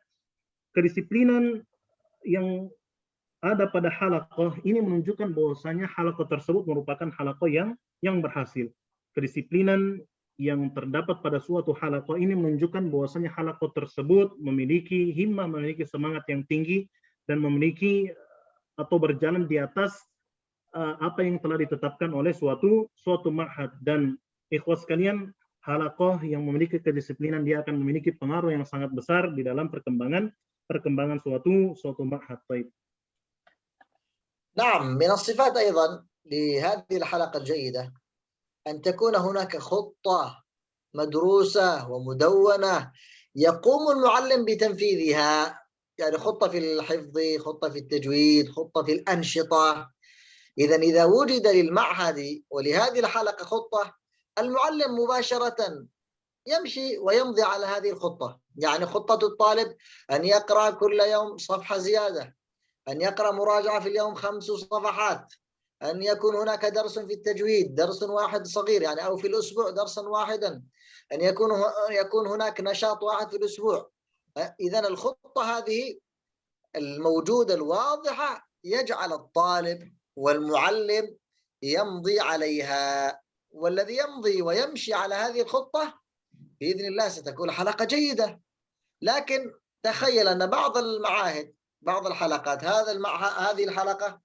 kedisiplinan yang ada pada halaqah ini menunjukkan bahwasanya halaqah tersebut merupakan halaqah yang berhasil. Kedisiplinan yang terdapat pada suatu halaqah ini menunjukkan bahwasanya halaqah tersebut memiliki himmah, memiliki semangat yang tinggi dan memiliki atau berjalan di atas apa yang telah ditetapkan oleh suatu ma'had. Dan ikhwas sekalian, halaqah yang memiliki kedisiplinan dia akan memiliki pengaruh yang sangat besar di dalam perkembangan suatu ma'had. Baik. نعم، من الصفات أيضا لهذه الحلقة الجيدة أن تكون هناك خطة مدروسة ومدونة يقوم المعلم بتنفيذها، يعني خطة في الحفظ، خطة في التجويد، خطة في الأنشطة. إذا وجد للمعهد ولهذه الحلقة خطة، المعلم مباشرة يمشي ويمضي على هذه الخطة. يعني خطة الطالب أن يقرأ كل يوم صفحة زيادة، أن يقرأ مراجعة في اليوم 5 صفحات، أن يكون هناك درس في التجويد، درس واحد صغير يعني أو في الأسبوع درسا واحدا، أن يكون هناك نشاط واحد في الأسبوع. إذن الخطة هذه الموجودة الواضحة يجعل الطالب والمعلم يمضي عليها، والذي يمضي ويمشي على هذه الخطة بإذن الله ستكون حلقة جيدة. لكن تخيل أن بعض المعاهد، بعض الحلقات، هذه الحلقة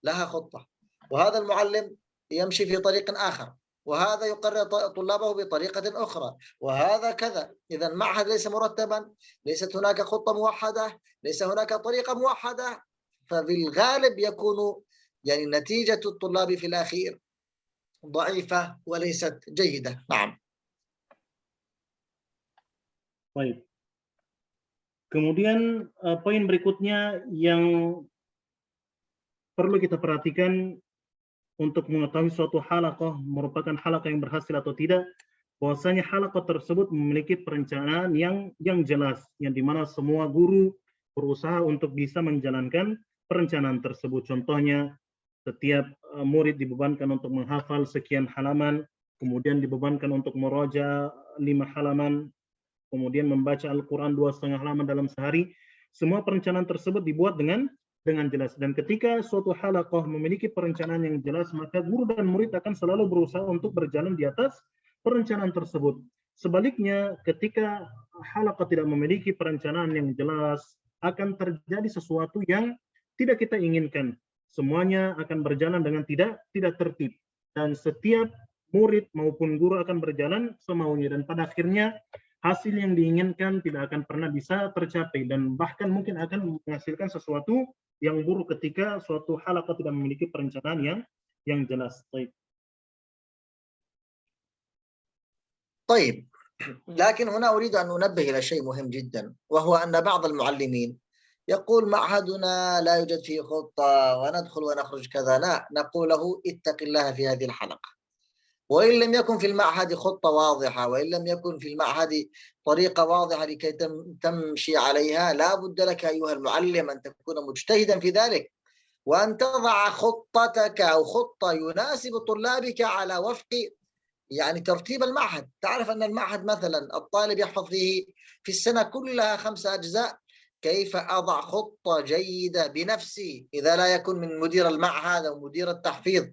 لها خطة، وهذا المعلم يمشي في طريق آخر، وهذا يقرر طلابه بطريقة أخرى، وهذا كذا. إذا المعهد ليس مرتبا، ليست هناك خطة موحدة، ليس هناك طريقة موحدة، فبالغالب يكون يعني نتيجة الطلاب في الأخير ضعيفة وليست جيدة. نعم. Baik. Kemudian poin berikutnya yang perlu kita perhatikan untuk mengetahui suatu halaqah merupakan halaqah yang berhasil atau tidak, bahwasanya halaqah tersebut memiliki perencanaan yang jelas, yang dimana semua guru berusaha untuk bisa menjalankan perencanaan tersebut. Contohnya, setiap murid dibebankan untuk menghafal sekian halaman, kemudian dibebankan untuk muraja 5 halaman, kemudian membaca Al-Quran 2,5 halaman dalam sehari. Semua perencanaan tersebut dibuat dengan jelas. Dan ketika suatu halaqah memiliki perencanaan yang jelas, maka guru dan murid akan selalu berusaha untuk berjalan di atas perencanaan tersebut. Sebaliknya, ketika halaqah tidak memiliki perencanaan yang jelas, akan terjadi sesuatu yang tidak kita inginkan. Semuanya akan berjalan dengan tidak tertib. Dan setiap murid maupun guru akan berjalan semaunya. Dan pada akhirnya, hasil yang diinginkan tidak akan pernah bisa tercapai, dan bahkan mungkin akan menghasilkan sesuatu yang buruk ketika suatu halaqah tidak memiliki perencanaan yang jelas. طيب، لكن هنا أريد أن أنبه إلى شيء مهم جدا، وهو أن بعض المعلمين يقول معهدنا لا يوجد فيه خطة وندخل ونخرج كذا. لا، نقول له اتق الله في هذه الحلقة. وإن لم يكن في المعهد خطة واضحة، وإن لم يكن في المعهد طريقة واضحة لكي تمشي عليها، لا بد لك أيها المعلم أن تكون مجتهدا في ذلك، وأن تضع خطتك أو خطة يناسب طلابك على وفق يعني ترتيب المعهد. تعرف أن المعهد مثلا الطالب يحفظ فيه في السنة كلها 5 أجزاء، كيف أضع خطة جيدة بنفسي إذا لا يكون من مدير المعهد أو مدير التحفيظ؟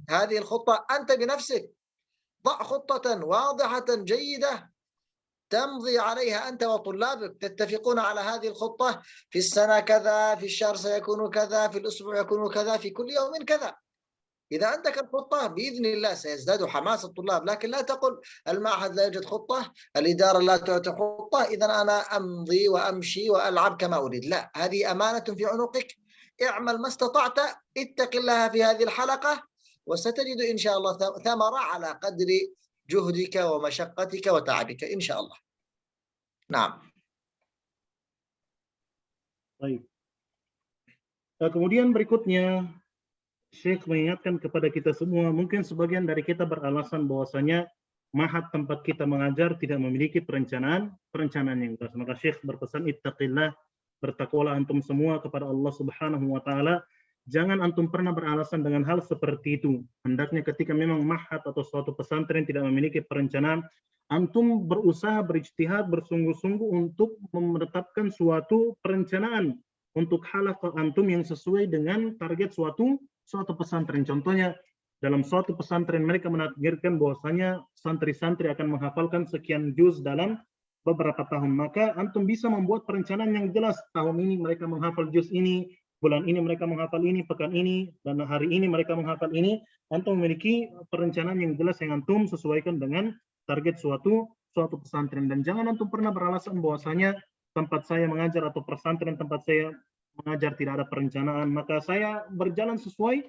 هذه الخطة أنت بنفسك ضع خطة واضحة جيدة تمضي عليها أنت وطلابك، تتفقون على هذه الخطة، في السنة كذا، في الشهر سيكون كذا، في الأسبوع يكون كذا، في كل يوم كذا. إذا عندك الخطة بإذن الله سيزداد حماس الطلاب. لكن لا تقل المعهد لا يوجد خطة، الإدارة لا تعطي خطة، إذا أنا أمضي وأمشي وألعب كما أريد. لا، هذه أمانة في عنقك، اعمل ما استطعت، اتق الله في هذه الحلقة، وستجد إن شاء الله ثمرة على قدر جهدك ومشقتك وتعبك إن شاء الله. نعم. Baik. Kemudian berikutnya, Syekh mengingatkan kepada kita semua, mungkin sebagian dari kita beralasan bahwasanya ma'had tempat kita mengajar tidak memiliki perencanaan yang jelas. Maka Syekh berpesan, ittaqillah, bertakwalah antum semua kepada Allah Subhanahu wa taala. Jangan antum pernah beralasan dengan hal seperti itu. Hendaknya ketika memang ma'had atau suatu pesantren tidak memiliki perencanaan, antum berusaha, berijtihad, bersungguh-sungguh untuk menetapkan suatu perencanaan untuk halaqah antum yang sesuai dengan target suatu pesantren. Contohnya, dalam suatu pesantren mereka menargetkan bahwasanya santri-santri akan menghafalkan sekian juz dalam beberapa tahun. Maka antum bisa membuat perencanaan yang jelas. Tahun ini mereka menghafal juz ini, bulan ini mereka menghafal ini, pekan ini, dan hari ini mereka menghafal ini. Antum memiliki perencanaan yang jelas yang antum sesuaikan dengan target suatu pesantren. Dan jangan antum pernah beralasan bahwasanya tempat saya mengajar atau pesantren tempat saya mengajar tidak ada perencanaan, maka saya berjalan sesuai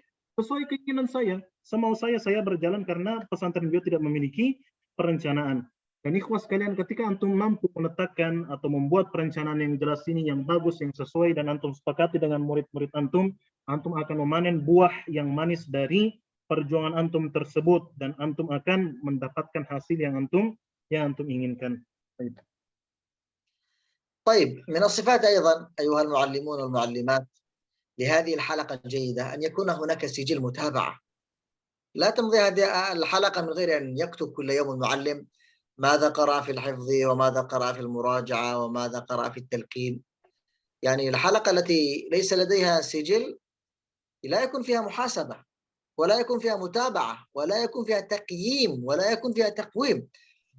keinginan saya. Semau saya berjalan karena pesantren beliau tidak memiliki perencanaan. Dan ikhwas sekalian, ketika antum mampu meletakkan atau membuat perencanaan yang jelas ini, yang bagus, yang sesuai, dan antum sepakati dengan murid-murid antum akan memanen buah yang manis dari perjuangan antum tersebut, dan antum akan mendapatkan hasil yang antum inginkan. طيب، من الصفات أيضا أيها المعلمون والمعلمات لهذه الحلقة الجيدة أن يكون هناك سجل متابعة. لا تمضي هذه الحلقة من غير أن يكتب كل يوم المعلم ماذا قرأ في الحفظ، وماذا قرأ في المراجعة، وماذا قرأ في التلقين. يعني الحلقة التي ليس لديها سجل لا يكون فيها محاسبة، ولا يكون فيها متابعة، ولا يكون فيها تقييم، ولا يكون فيها تقويم.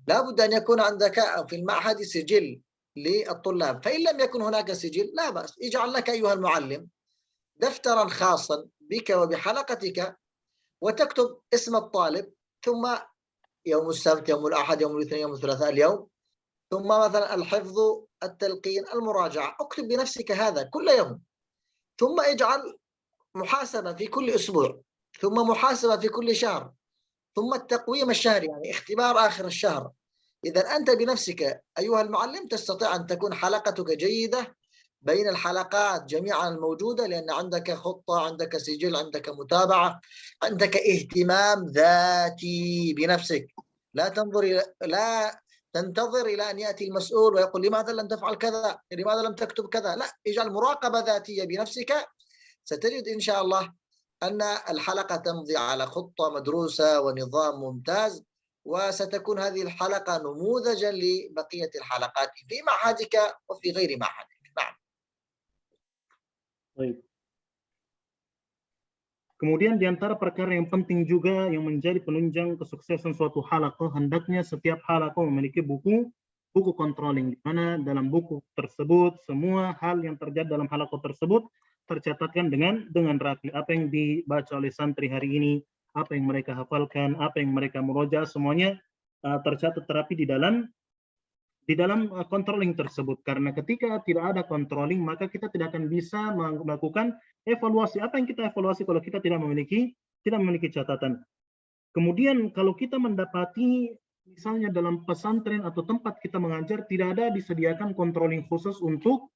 لا بد أن يكون عندك في المعهد سجل للطلاب. فإن لم يكن هناك سجل لا بأس، اجعل لك أيها المعلم دفترا خاصا بك وبحلقتك، وتكتب اسم الطالب، ثم يوم السبت، يوم الأحد، يوم الاثنين، يوم الثلاثاء، اليوم، ثم مثلا الحفظ، التلقين، المراجعة. اكتب بنفسك هذا كل يوم، ثم اجعل محاسبة في كل أسبوع، ثم محاسبة في كل شهر، ثم التقويم الشهري، يعني اختبار آخر الشهر. إذا أنت بنفسك أيها المعلم تستطيع أن تكون حلقتك جيدة بين الحلقات جميعا الموجودة، لأن عندك خطة، عندك سجل، عندك متابعة، عندك اهتمام ذاتي بنفسك. لا تنتظر إلى أن يأتي المسؤول ويقول لماذا لم تفعل كذا، لماذا لم تكتب كذا. لا، اجعل مراقبة ذاتية بنفسك. ستجد إن شاء الله أن الحلقة تمضي على خطة مدروسة ونظام ممتاز، وستكون هذه الحلقة نموذجا لبقية الحلقات في معهدك وفي غير معهدك. نعم. Baik. Kemudian di antara perkara yang penting juga yang menjadi penunjang kesuksesan suatu halaqah, hendaknya setiap halaqah memiliki buku controlling, di mana dalam buku tersebut semua hal yang terjadi dalam halaqah tersebut tercatatkan dengan rapi. Apa yang dibaca oleh santri hari ini, apa yang mereka hafalkan, apa yang mereka murojaah, semuanya tercatat rapi di dalam controlling tersebut. Karena ketika tidak ada controlling, maka kita tidak akan bisa melakukan evaluasi. Apa yang kita evaluasi kalau kita tidak memiliki catatan? Kemudian kalau kita mendapati misalnya dalam pesantren atau tempat kita mengajar tidak ada disediakan controlling khusus untuk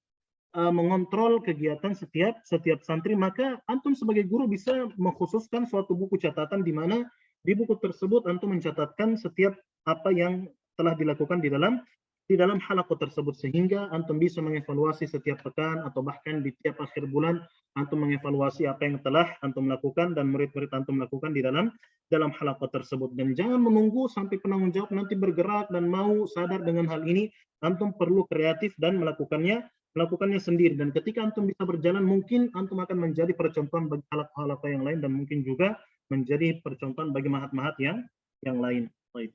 mengontrol kegiatan setiap santri, maka antum sebagai guru bisa mengkhususkan suatu buku catatan di mana di buku tersebut antum mencatatkan setiap apa yang telah dilakukan di dalam halaqah tersebut, sehingga antum bisa mengevaluasi setiap pekan atau bahkan di tiap akhir bulan antum mengevaluasi apa yang telah antum lakukan dan murid-murid antum lakukan di dalam halaqah tersebut. Dan jangan menunggu sampai penanggung jawab nanti bergerak dan mau sadar dengan hal ini. Antum perlu kreatif dan melakukannya sendiri. Dan ketika antum bisa berjalan, mungkin antum akan menjadi percontohan bagi halaqah yang lain, dan mungkin juga menjadi percontohan bagi mahat-mahat yang lain. Baik.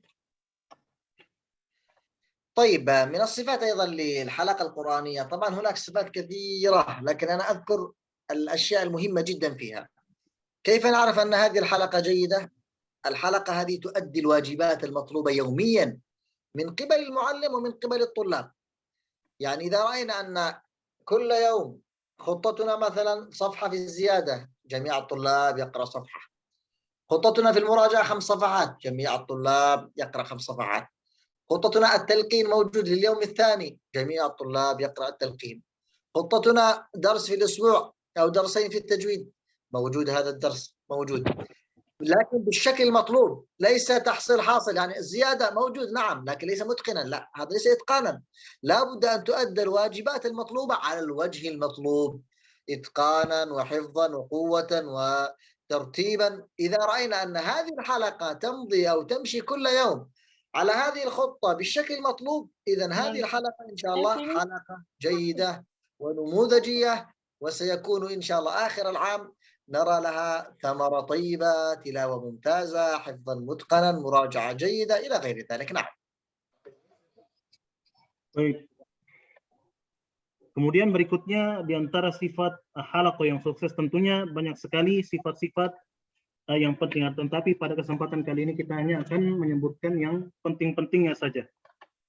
طيب، من الصفات أيضا للحلقة القرآنية، طبعا هناك صفات كثيرة، لكن أنا أذكر الأشياء المهمة جدا فيها. كيف نعرف أن هذه الحلقة جيدة؟ الحلقة هذه تؤدي الواجبات المطلوبة يوميا من قبل المعلم ومن قبل الطلاب. يعني إذا رأينا أن كل يوم خطتنا مثلا صفحة في الزيادة، جميع الطلاب يقرأ صفحة. خطتنا في المراجعة 5 صفحات، جميع الطلاب يقرأ 5 صفحات. خطتنا التلقين موجود لليوم الثاني، جميع الطلاب يقرأ التلقين. خطتنا درس في الأسبوع أو درسين في التجويد، موجود هذا الدرس موجود، لكن بالشكل المطلوب، ليس تحصيل حاصل. يعني الزيادة موجود نعم، لكن ليس متقنا، لا، هذا ليس إتقانا. لا بد أن تؤدى الواجبات المطلوبة على الوجه المطلوب، إتقانا وحفظا وقوة وترتيبا. إذا رأينا أن هذه الحلقة تمضي أو تمشي كل يوم على هذه الخطة بالشكل المطلوب، إذا هذه الحلقة إن شاء الله حلقة جيدة ونموذجية، وسيكون إن شاء الله آخر العام نرى لها ثمرة طيبة، تلاوة ممتازة، حفظا متقنا، مراجعة جيدة إلى غير ذلك. نعم. Baik. Kemudian berikutnya di antara sifat halaqah yang sukses tentunya banyak sekali sifat-sifat yang penting, tetapi pada kesempatan kali ini kita hanya akan menyebutkan yang penting-pentingnya saja.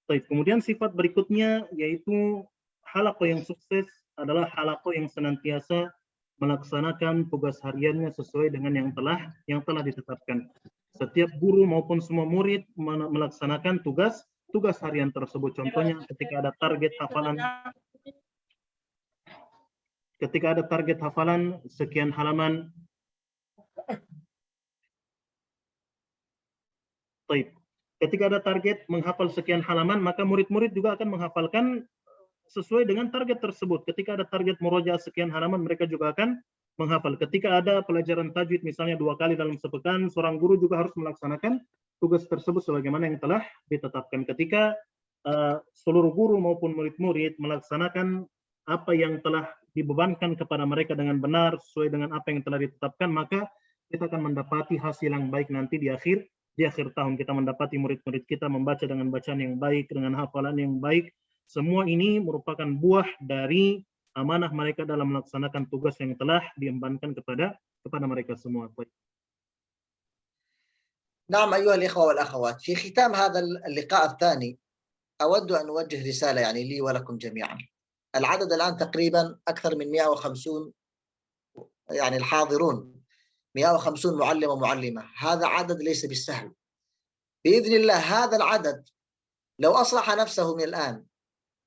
Baik, kemudian sifat berikutnya yaitu halaqah yang sukses adalah halaqah yang senantiasa melaksanakan tugas hariannya sesuai dengan yang telah ditetapkan. Setiap guru maupun semua murid melaksanakan tugas harian tersebut. Contohnya ketika ada target hafalan sekian halaman. Baik. Ketika ada target menghafal sekian halaman, maka murid-murid juga akan menghafalkan sesuai dengan target tersebut. Ketika ada target murojaah sekian halaman, mereka juga akan menghafal. Ketika ada pelajaran tajwid misalnya 2 kali dalam sepekan, seorang guru juga harus melaksanakan tugas tersebut sebagaimana yang telah ditetapkan. Ketika seluruh guru maupun murid-murid melaksanakan apa yang telah dibebankan kepada mereka dengan benar sesuai dengan apa yang telah ditetapkan, maka kita akan mendapati hasil yang baik nanti di akhir tahun. Kita mendapati murid-murid kita membaca dengan bacaan yang baik, dengan hafalan yang baik. Semua ini merupakan buah dari amanah mereka dalam melaksanakan tugas yang telah diembankan kepada mereka semua. نعم أيها الإخوة والأخوات، في ختام هذا اللقاء الثاني أود أن أوجه رسالة يعني لي ولكم جميعا. العدد الآن تقريبا أكثر من 150 يعني الحاضرون، 150 معلم ومعلمة. هذا عدد ليس بالسهل. بإذن الله هذا العدد لو أصلح نفسه من الآن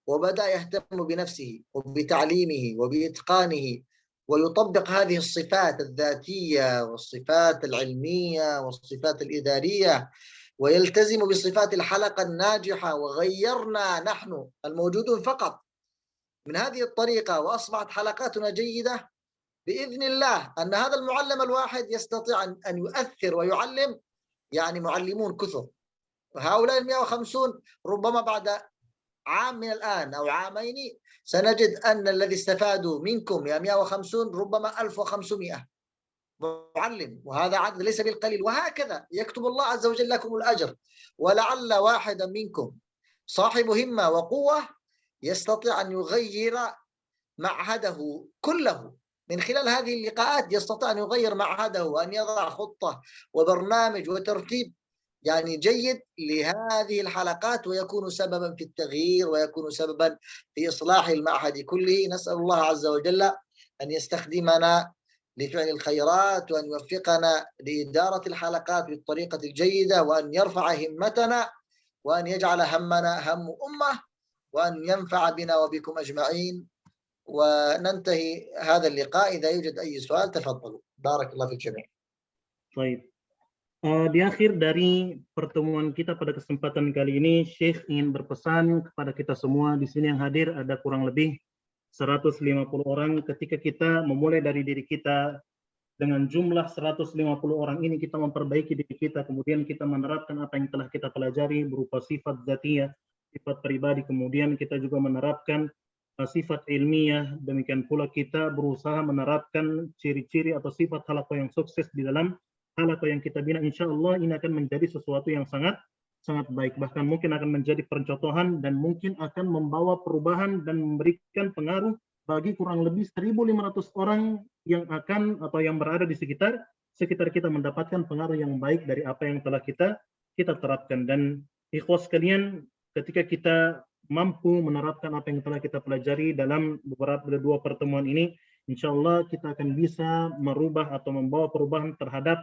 وبدأ يهتم بنفسه وبتعليمه وبإتقانه ويطبق هذه الصفات الذاتية والصفات العلمية والصفات الإدارية ويلتزم بصفات الحلقة الناجحة، وغيرنا نحن الموجودون فقط من هذه الطريقة وأصبحت حلقاتنا جيدة، بإذن الله أن هذا المعلم الواحد يستطيع أن يؤثر ويعلم يعني معلمون كثر. وهؤلاء 150 ربما بعد عام من الآن أو عامين سنجد أن الذي استفادوا منكم يا 150 ربما 1500 معلم، وهذا عدد ليس بالقليل. وهكذا يكتب الله عز وجل لكم الأجر، ولعل واحدا منكم صاحب همة وقوة يستطيع أن يغير معهده كله من خلال هذه اللقاءات، يستطيع أن يغير معهده وأن يضع خطة وبرنامج وترتيب يعني جيد لهذه الحلقات، ويكون سببا في التغيير ويكون سببا في إصلاح المعهد كله. نسأل الله عز وجل أن يستخدمنا لفعل الخيرات، وأن يوفقنا لإدارة الحلقات بالطريقة الجيدة، وأن يرفع همتنا، وأن يجعل همنا هم أمة، وأن ينفع بنا وبكم أجمعين. وننتهي هذا اللقاء. إذا يوجد أي سؤال تفضلوا. بارك الله في الجميع. Baik. Di akhir dari pertemuan kita pada kesempatan kali ini, Syekh ingin berpesan kepada kita semua. Di sini yang hadir ada kurang lebih 150 orang. Ketika kita memulai dari diri kita, dengan jumlah 150 orang ini kita memperbaiki diri kita, kemudian kita menerapkan apa yang telah kita pelajari berupa sifat zatiyah, sifat pribadi, kemudian kita juga menerapkan sifat ilmiah. Demikian pula kita berusaha menerapkan ciri-ciri atau sifat halaqah yang sukses di dalam halaqah yang kita bina. Insya Allah ini akan menjadi sesuatu yang sangat baik, bahkan mungkin akan menjadi percontohan dan mungkin akan membawa perubahan dan memberikan pengaruh bagi kurang lebih 1.500 orang yang akan atau yang berada di sekitar kita mendapatkan pengaruh yang baik dari apa yang telah kita terapkan. Dan ikhwas sekalian, ketika kita mampu menerapkan apa yang telah kita pelajari dalam dua pertemuan ini, insya Allah kita akan bisa merubah atau membawa perubahan terhadap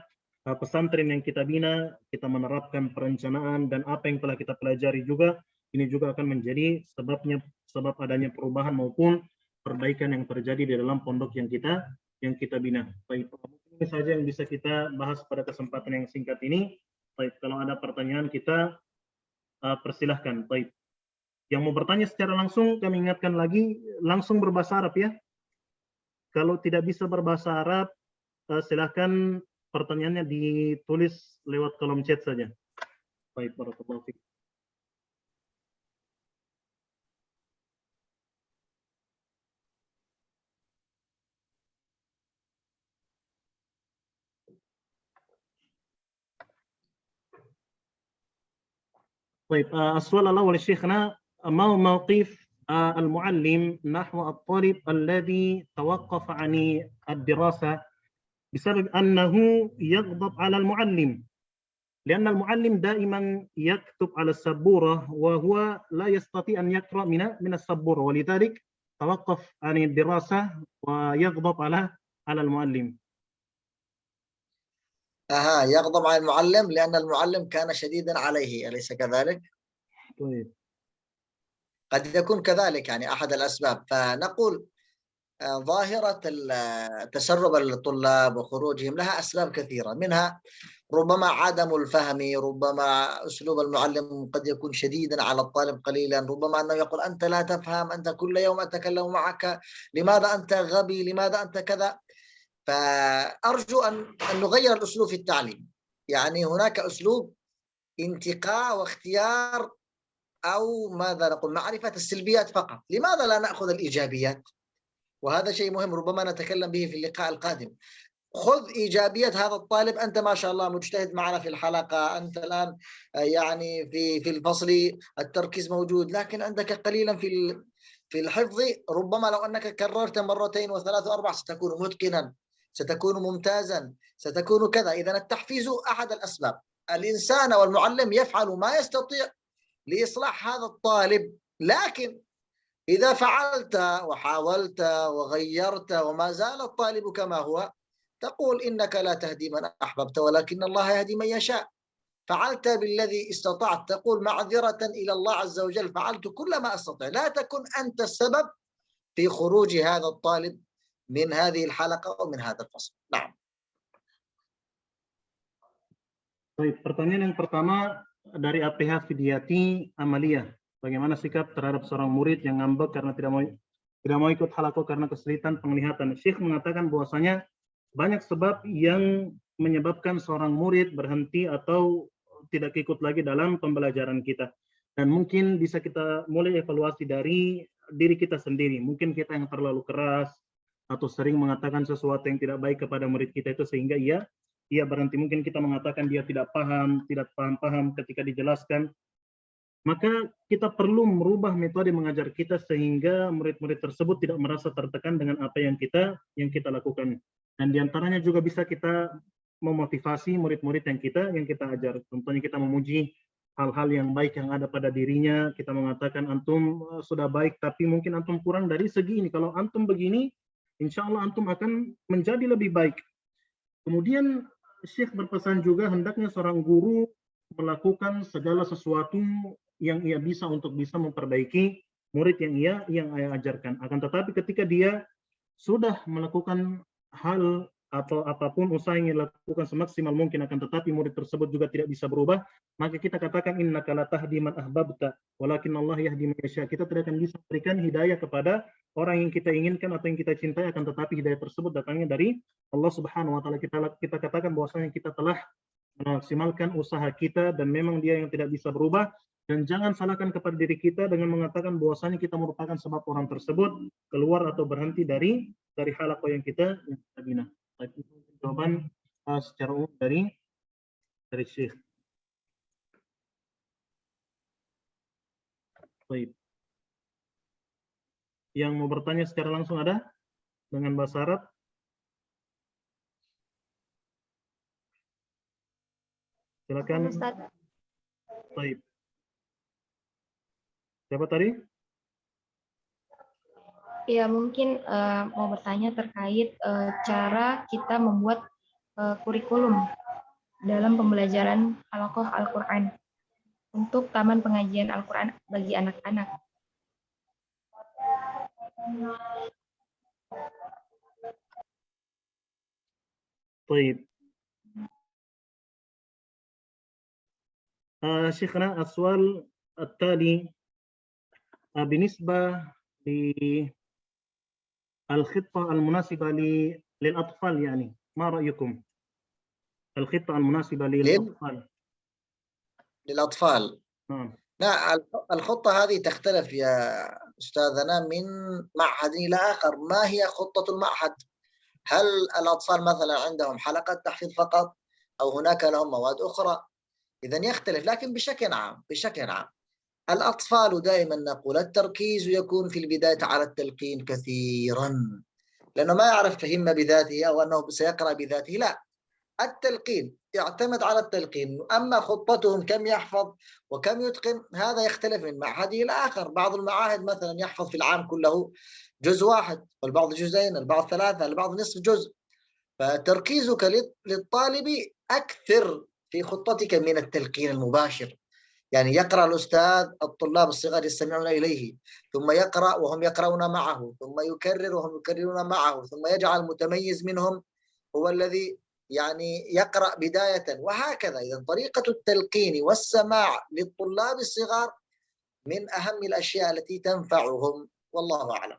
pesantren yang kita bina. Kita menerapkan perencanaan dan apa yang telah kita pelajari juga, ini juga akan menjadi sebab adanya perubahan maupun perbaikan yang terjadi di dalam pondok yang kita bina. Baik, ini saja yang bisa kita bahas pada kesempatan yang singkat ini. Baik, kalau ada pertanyaan kita persilahkan. Baik, yang mau bertanya secara langsung kami ingatkan lagi, langsung berbahasa Arab ya. Kalau tidak bisa berbahasa Arab, silahkan pertanyaannya ditulis lewat kolom chat saja. Baik, barakallahu fiik. طيب السؤال الأول شيخنا، ما هو موقف المعلم نحو الطالب الذي توقف عن الدراسة بسبب أنه يغضب على المعلم، لأن المعلم دائما يكتب على السبورة وهو لا يستطيع أن يقرأ من السبورة، ولذلك توقف عن الدراسة ويغضب على المعلم. يغضب على المعلم لأن المعلم كان شديدا عليه، أليس كذلك؟ طيب. قد يكون كذلك، يعني أحد الأسباب. فنقول ظاهرة تسرب الطلاب وخروجهم لها أسباب كثيرة، منها ربما عدم الفهم، ربما أسلوب المعلم قد يكون شديدا على الطالب قليلا، ربما أنه يقول أنت لا تفهم، أنت كل يوم أتكلم معك، لماذا أنت غبي، لماذا أنت كذا. فأرجو أن نغير الأسلوب في التعليم، يعني هناك أسلوب انتقاء واختيار، أو ماذا نقول، معرفة السلبيات فقط، لماذا لا نأخذ الإيجابيات؟ وهذا شيء مهم ربما نتكلم به في اللقاء القادم. خذ إيجابية هذا الطالب، أنت ما شاء الله مجتهد معنا في الحلقة، أنت الآن يعني في الفصل التركيز موجود، لكن عندك قليلا في الحفظ، ربما لو أنك كررت مرتين وثلاث وأربع ستكون متقنا، ستكون ممتازا، ستكون كذا. إذا التحفيز أحد الأسباب. الإنسان والمعلم يفعل ما يستطيع لإصلاح هذا الطالب، لكن إذا فعلت وحاولت وغيرت وما زال الطالب كما هو، تقول إنك لا تهدي من أحببت ولكن الله يهدي من يشاء. فعلت بالذي استطعت، تقول معذرة إلى الله عز وجل، فعلت كل ما أستطيع. لا تكن أنت السبب في خروج هذا الطالب من هذه الحلقة أو من هذا الفصل. نعم. Baik, pertanyaan yang pertama dari APH Fidyati Amalia. Bagaimana sikap terhadap seorang murid yang ngambek karena tidak mau ikut halaqah karena kesulitan penglihatan? Syekh mengatakan bahwasanya banyak sebab yang menyebabkan seorang murid berhenti atau tidak ikut lagi dalam pembelajaran kita. Dan mungkin bisa kita mulai evaluasi dari diri kita sendiri. Mungkin kita yang terlalu keras atau sering mengatakan sesuatu yang tidak baik kepada murid kita itu sehingga ia berhenti. Mungkin kita mengatakan dia tidak paham ketika dijelaskan. Maka kita perlu merubah metode mengajar kita sehingga murid-murid tersebut tidak merasa tertekan dengan apa yang kita lakukan. Dan diantaranya juga bisa kita memotivasi murid-murid yang kita ajar. Contohnya kita memuji hal-hal yang baik yang ada pada dirinya. Kita mengatakan antum sudah baik, tapi mungkin antum kurang dari segi ini. Kalau antum begini, insya Allah antum akan menjadi lebih baik. Kemudian Syekh berpesan juga hendaknya seorang guru melakukan segala sesuatu yang ia bisa untuk bisa memperbaiki murid yang ia ajarkan. Akan tetapi ketika dia sudah melakukan hal atau apapun usaha yang dilakukan semaksimal mungkin, akan tetapi murid tersebut juga tidak bisa berubah, maka kita katakan innaka la tahdi man ahbabta walakin Allah yahdi man yasha. Kita tidak akan bisa berikan hidayah kepada orang yang kita inginkan atau yang kita cintai, akan tetapi hidayah tersebut datangnya dari Allah Subhanahu wa taala. Kita katakan bahwasanya kita telah memaksimalkan usaha kita dan memang dia yang tidak bisa berubah, dan jangan salahkan kepada diri kita dengan mengatakan bahwasanya kita merupakan sebab orang tersebut keluar atau berhenti dari halaqah yang kita bina. Itu jawaban secara umum dari Syekh. Baik. Yang mau bertanya secara langsung ada dengan bahasa Arab? Silakan. Baik. Siapa tadi? Ya, mungkin mau bertanya terkait cara kita membuat kurikulum dalam pembelajaran halaqah Al-Quran untuk taman pengajian Al-Quran bagi anak-anak. Baik. Syekhna, as-sual at-tali بالنسبة للخطة المناسبة للأطفال، يعني ما رأيكم الخطة المناسبة للأطفال؟ للأطفال. لا، الخطة هذه تختلف يا أستاذنا من معهد إلى آخر. ما هي خطة المعهد؟ هل الأطفال مثلا عندهم حلقة تحفيظ فقط أو هناك لهم مواد أخرى؟ إذا يختلف، لكن بشكل عام الأطفال دائما نقول التركيز يكون في البداية على التلقين كثيرا، لأنه ما يعرف همة بذاته أو أنه سيقرأ بذاته، لا، التلقين يعتمد على التلقين. أما خطتهم كم يحفظ وكم يتقن هذا يختلف من معهد إلى آخر. بعض المعاهد مثلا يحفظ في العام كله جزء واحد، والبعض جزئين، البعض ثلاثة، البعض نصف جزء. فتركيزك للطالب أكثر في خطتك من التلقين المباشر. يعني يقرأ الأستاذ، الطلاب الصغار يستمعون إليه، ثم يقرأ وهم يقرؤون معه، ثم يكرر وهم يكررون معه، ثم يجعل المتميز منهم هو الذي يعني يقرأ بداية، وهكذا. إذا طريقة التلقين والسماع للطلاب الصغار من أهم الأشياء التي تنفعهم، والله أعلم.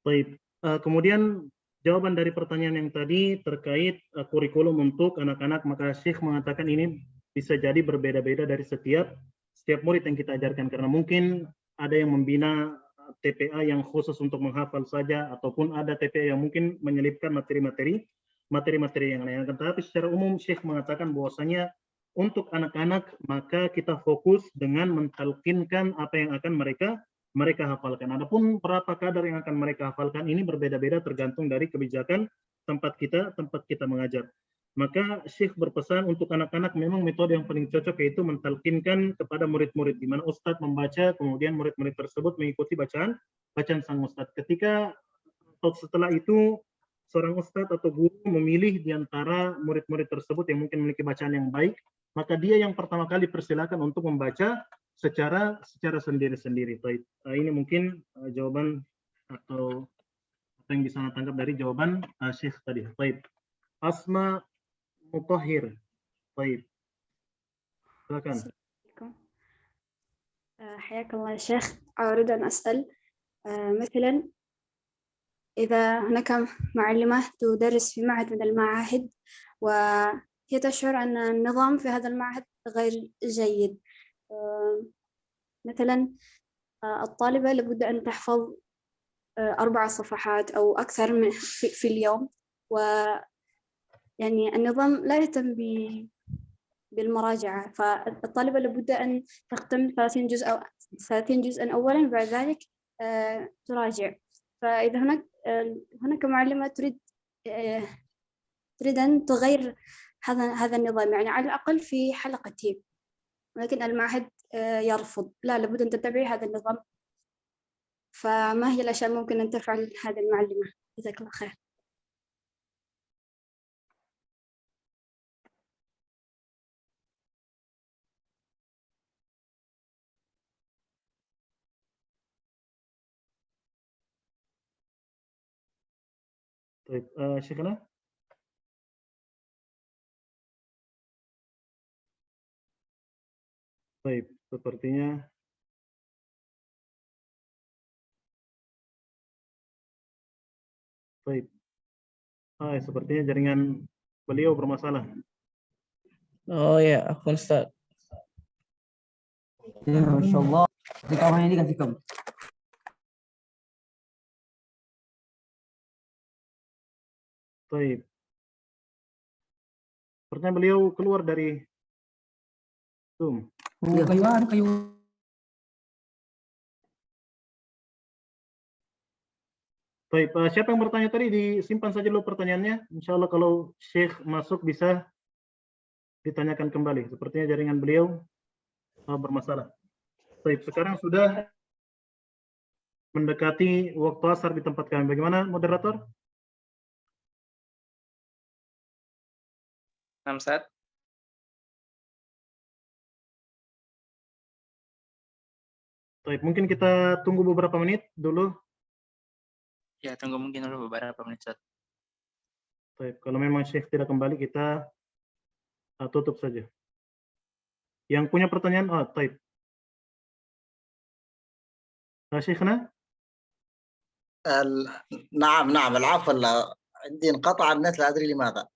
Baik, kemudian jawaban dari pertanyaan yang tadi terkait kurikulum untuk anak-anak, maka Syekh mengatakan ini bisa jadi berbeda-beda dari setiap murid yang kita ajarkan, karena mungkin ada yang membina TPA yang khusus untuk menghafal saja, ataupun ada TPA yang mungkin menyelipkan materi-materi yang lain. Tetapi secara umum Syekh mengatakan bahwasanya untuk anak-anak maka kita fokus dengan mentalkinkan apa yang akan mereka hafalkan. Adapun berapa kadar yang akan mereka hafalkan ini berbeda-beda tergantung dari kebijakan tempat kita mengajar. Maka Syekh berpesan untuk anak-anak memang metode yang paling cocok yaitu mentalkinkan kepada murid-murid, di mana Ustadz membaca, kemudian murid-murid tersebut mengikuti bacaan sang Ustadz. Ketika atau setelah itu seorang Ustadz atau guru memilih di antara murid-murid tersebut yang mungkin memiliki bacaan yang baik, maka dia yang pertama kali persilakan untuk membaca secara sendiri-sendiri. Ini mungkin jawaban atau apa yang bisa Anda tangkap dari jawaban Syekh tadi. Asma Mutahhir. Silakan. حياك الله يا شيخ. أريد أن أسأل مثلا إذا هناك معلمة تدرس في معهد من المعاهد وهي تشعر أن النظام في هذا المعهد غير جيد، مثلا الطالبة لابد أن تحفظ 4 صفحات أو أكثر من في اليوم، ويعني النظام لا يهتم بالمراجعة، فالطالبة لابد أن تختم 30 جزءا أولا، بعد ذلك تراجع. فإذا هناك معلمة تريد أن تغير هذا النظام، يعني على الأقل في حلقتين، ولكن المعهد يرفض، لابد أن تتبعي هذا النظام. فما هي الأشياء ممكن أن تفعل هذه المعلمة؟ جزاك الله خير. Syekhna? Sepertinya sepertinya jaringan beliau bermasalah. Oh ya, aku Ustaz. Ya, Masya Allah. Rekamannya ini kasih kamu. Sepertinya beliau keluar dari Zoom. Kayu. Siapa yang bertanya tadi disimpan saja dulu pertanyaannya. Insya Allah kalau Syekh masuk bisa ditanyakan kembali. Sepertinya jaringan beliau bermasalah. Sekarang sudah mendekati waktu asar di tempat kami. Bagaimana moderator? Ustaz. Mungkin kita tunggu beberapa menit dulu. Ya, tunggu mungkin dulu beberapa menit, Ustaz. Kalau memang Syekh tidak kembali, kita tutup saja. Yang punya pertanyaan, شيخنا؟ نعم العفو، عندي انقطع النت لا أدري لماذا.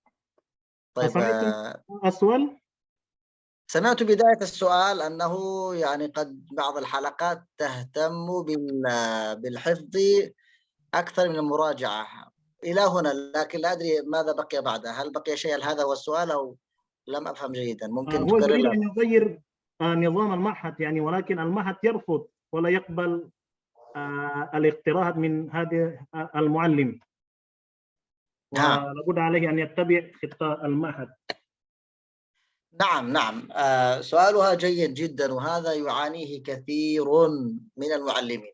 سمعتم السؤال؟ سمعت بداية السؤال أنه يعني قد بعض الحلقات تهتم بالحفظ أكثر من المراجعة إلى هنا، لكن لا أدري ماذا بقي بعدها. هل بقي شيء؟ هل هذا هو السؤال أو لم أفهم جيدا؟ ممكن هو تكرر يريد له. أن يغير نظام المعهد يعني، ولكن المعهد يرفض ولا يقبل الاقتراح من هذا المعلم، ولابد عليه أن يتبع خطة المعهد. نعم، سؤالها جيد جدا، وهذا يعانيه كثير من المعلمين.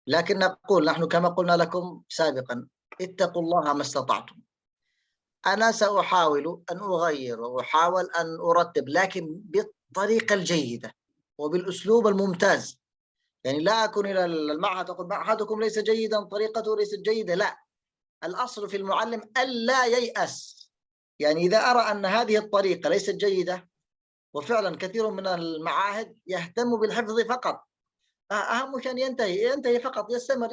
لكن نقول نحن كما قلنا لكم سابقا: اتقوا الله ما استطعتم. أنا سأحاول أن أغير وأحاول أن أرتب، لكن بالطريقة الجيدة وبالأسلوب الممتاز. يعني لا أكون إلى المعهد أقول معهدكم ليس جيدا، طريقته ليست جيدة. لا، الأصل في المعلم ألا ييأس. يعني إذا أرى أن هذه الطريقة ليست جيدة، وفعلا كثير من المعاهد يهتم بالحفظ فقط، أهم شيء أن ينتهي فقط، يستمر،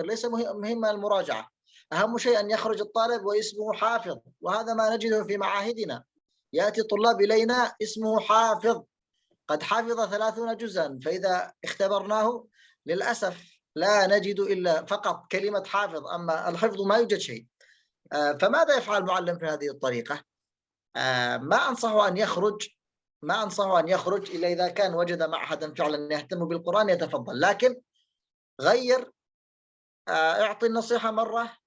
ليس مهمة المراجعة. أهم شيء أن يخرج الطالب واسمه حافظ، وهذا ما نجده في معاهدنا. يأتي طلاب إلينا اسمه حافظ، قد حفظ 30 جزءا، فإذا اختبرناه للأسف لا نجد إلا فقط كلمة حافظ، أما الحفظ ما يوجد شيء. فماذا يفعل المعلم في هذه الطريقة؟ ما أنصحه أن يخرج إلا إذا كان وجد معهدا فعلا يهتم بالقرآن يتفضل، لكن غير، اعطي النصيحة مرة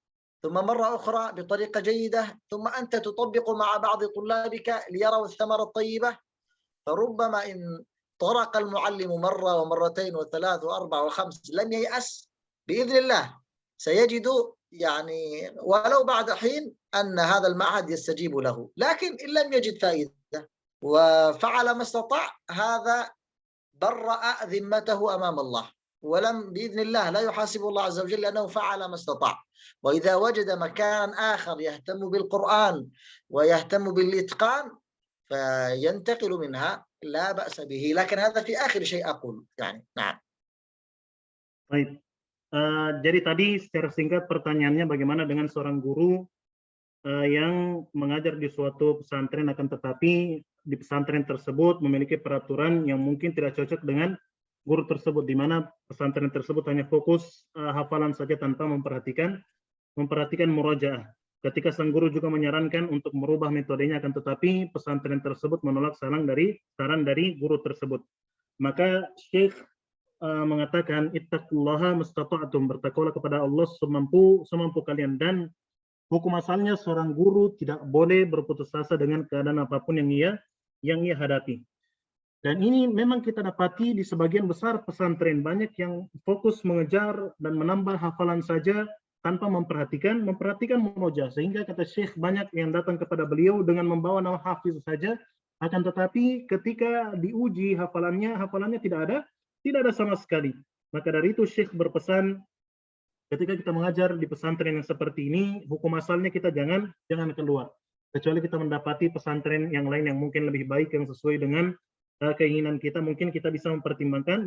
ثم مرة أخرى بطريقة جيدة، ثم أنت تطبق مع بعض طلابك ليروا الثمرة الطيبة. فربما إن طرق المعلم مرة ومرتين وثلاث وأربع وخمس لم ييأس، بإذن الله سيجد يعني ولو بعد حين أن هذا المعهد يستجيب له. لكن إن لم يجد فائدة وفعل ما استطاع، هذا برأ ذمته أمام الله، ولم بإذن الله لا يحاسب الله عز وجل لأنه فعل ما استطاع. وإذا وجد مكان آخر يهتم بالقرآن ويهتم بالإتقان فينتقل منها، لا بأس به. لكن هذا في آخر شيء أقول يعني. نعم. Baik. Jadi tadi secara singkat pertanyaannya bagaimana dengan seorang guru yang mengajar di suatu pesantren, akan tetapi di pesantren tersebut memiliki peraturan yang mungkin tidak cocok dengan guru tersebut, di mana pesantren tersebut hanya fokus hafalan saja tanpa memperhatikan murojaah. Ketika sang guru juga menyarankan untuk merubah metodenya, akan tetapi pesantren tersebut menolak saran dari guru tersebut. Maka Syekh mengatakan ittaqullaha mastata'tum, bertakwalah kepada Allah semampu kalian, dan hukum asalnya seorang guru tidak boleh berputus asa dengan keadaan apapun yang ia hadapi. Dan ini memang kita dapati di sebagian besar pesantren, banyak yang fokus mengejar dan menambah hafalan saja tanpa memperhatikan murojaah, sehingga kata Syekh banyak yang datang kepada beliau dengan membawa nama hafiz saja, akan tetapi ketika diuji hafalannya tidak ada sama sekali. Maka dari itu Syekh berpesan, ketika kita mengajar di pesantren yang seperti ini, hukum asalnya kita jangan keluar, kecuali kita mendapati pesantren yang lain yang mungkin lebih baik, yang sesuai dengan keinginan kita, mungkin kita bisa mempertimbangkan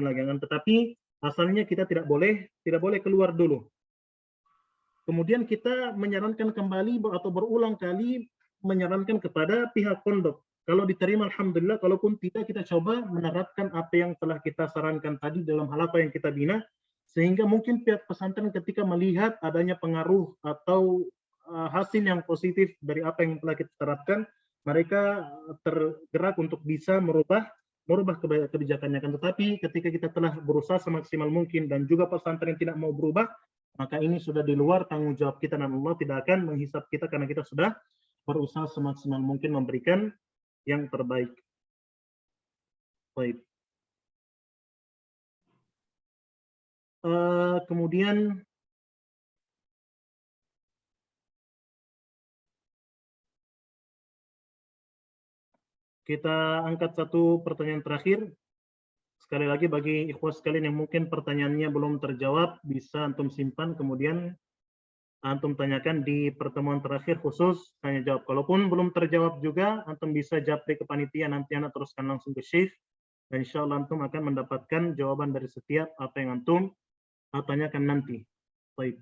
lagi. Tetapi asalnya kita tidak boleh keluar dulu. Kemudian kita menyarankan kembali atau berulang kali menyarankan kepada pihak pondok. Kalau diterima alhamdulillah, kalaupun tidak kita coba menerapkan apa yang telah kita sarankan tadi dalam hal apa yang kita bina, sehingga mungkin pihak pesantren ketika melihat adanya pengaruh atau hasil yang positif dari apa yang telah kita terapkan, mereka tergerak untuk bisa merubah kebijakannya. Tetapi ketika kita telah berusaha semaksimal mungkin dan juga pesantren tidak mau berubah, maka ini sudah di luar tanggung jawab kita, dan Allah tidak akan menghisap kita karena kita sudah berusaha semaksimal mungkin memberikan yang terbaik. Baik. Kemudian kita angkat satu pertanyaan terakhir. Sekali lagi bagi ikhwah sekalian yang mungkin pertanyaannya belum terjawab, bisa antum simpan, kemudian antum tanyakan di pertemuan terakhir khusus tanya jawab. Kalaupun belum terjawab juga, antum bisa japri ke panitia, nanti anak teruskan langsung ke Syekh, dan insya Allah antum akan mendapatkan jawaban dari setiap apa yang antum tanyakan nanti. Baik.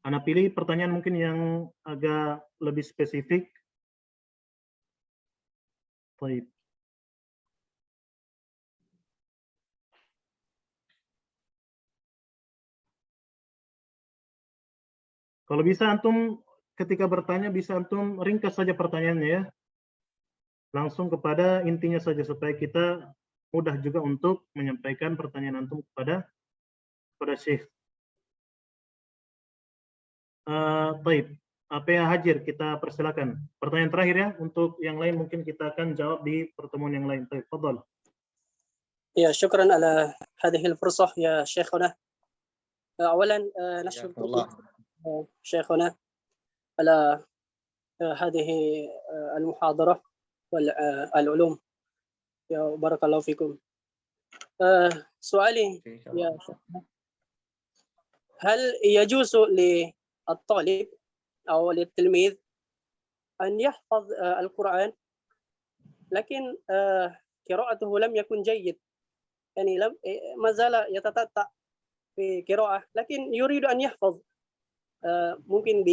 Anak pilih pertanyaan mungkin yang agak lebih spesifik. Baik. Kalau bisa antum ketika bertanya bisa antum ringkas saja pertanyaannya ya. Langsung kepada intinya saja supaya kita mudah juga untuk menyampaikan pertanyaan antum kepada Syekh. Baik. Apa Hajir, kita persilakan. Pertanyaan terakhir ya, untuk yang lain mungkin kita akan jawab di pertemuan yang lain. Baik, fadhal. يا شكرا على هذه الفرصة يا شيخنا. أولا نشكر شيخنا على هذه المحاضرة والعلوم. يا بارك الله فيكم. سؤالي يا شيخنا، هل يجوز للطالب أو للتلميذ أن يحفظ القرآن لكن قراءته لم يكن جيد، يعني ما زال يتتأتأ في قراءة لكن يريد أن يحفظ ممكن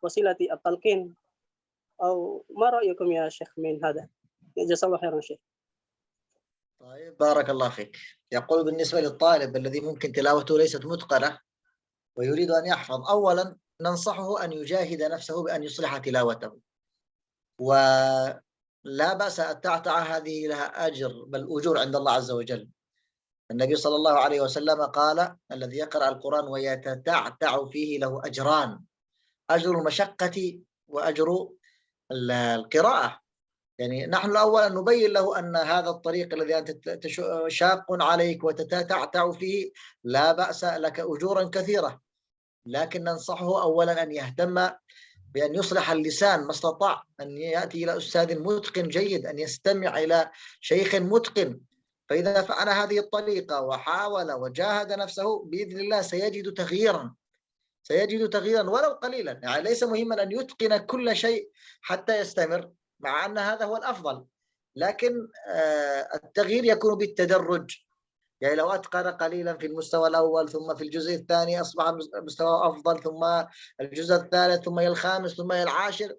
بوسيلة التلقين، أو ما رأيكم يا شيخ من هذا؟ جزاه الله خيرا شيخ. طيب بارك الله فيك. يقول بالنسبة للطالب الذي ممكن تلاوته ليست متقنة ويريد أن يحفظ، أولا ننصحه أن يجاهد نفسه بأن يصلح تلاوته، ولا بأس التعتعة هذه لها أجر بل أجور عند الله عز وجل. النبي صلى الله عليه وسلم قال: الذي يقرأ القرآن ويتتعتع فيه له أجران، أجر المشقة وأجر القراءة. يعني نحن أولا نبين له أن هذا الطريق الذي أنت شاق عليك وتتعتع فيه لا بأس لك أجورا كثيرة، لكن ننصحه أولا أن يهتم بأن يصلح اللسان ما استطاع، أن يأتي إلى أستاذ متقن جيد، أن يستمع إلى شيخ متقن. فإذا فعل هذه الطريقة وحاول وجاهد نفسه بإذن الله سيجد تغييرا ولو قليلا. يعني ليس مهما أن يتقن كل شيء حتى يستمر، مع أن هذا هو الأفضل، لكن التغيير يكون بالتدرج. يعني لو أتقن قليلا في المستوى الأول ثم في الجزء الثاني أصبح مستوى أفضل، ثم الجزء الثالث، ثم الخامس، ثم العاشر.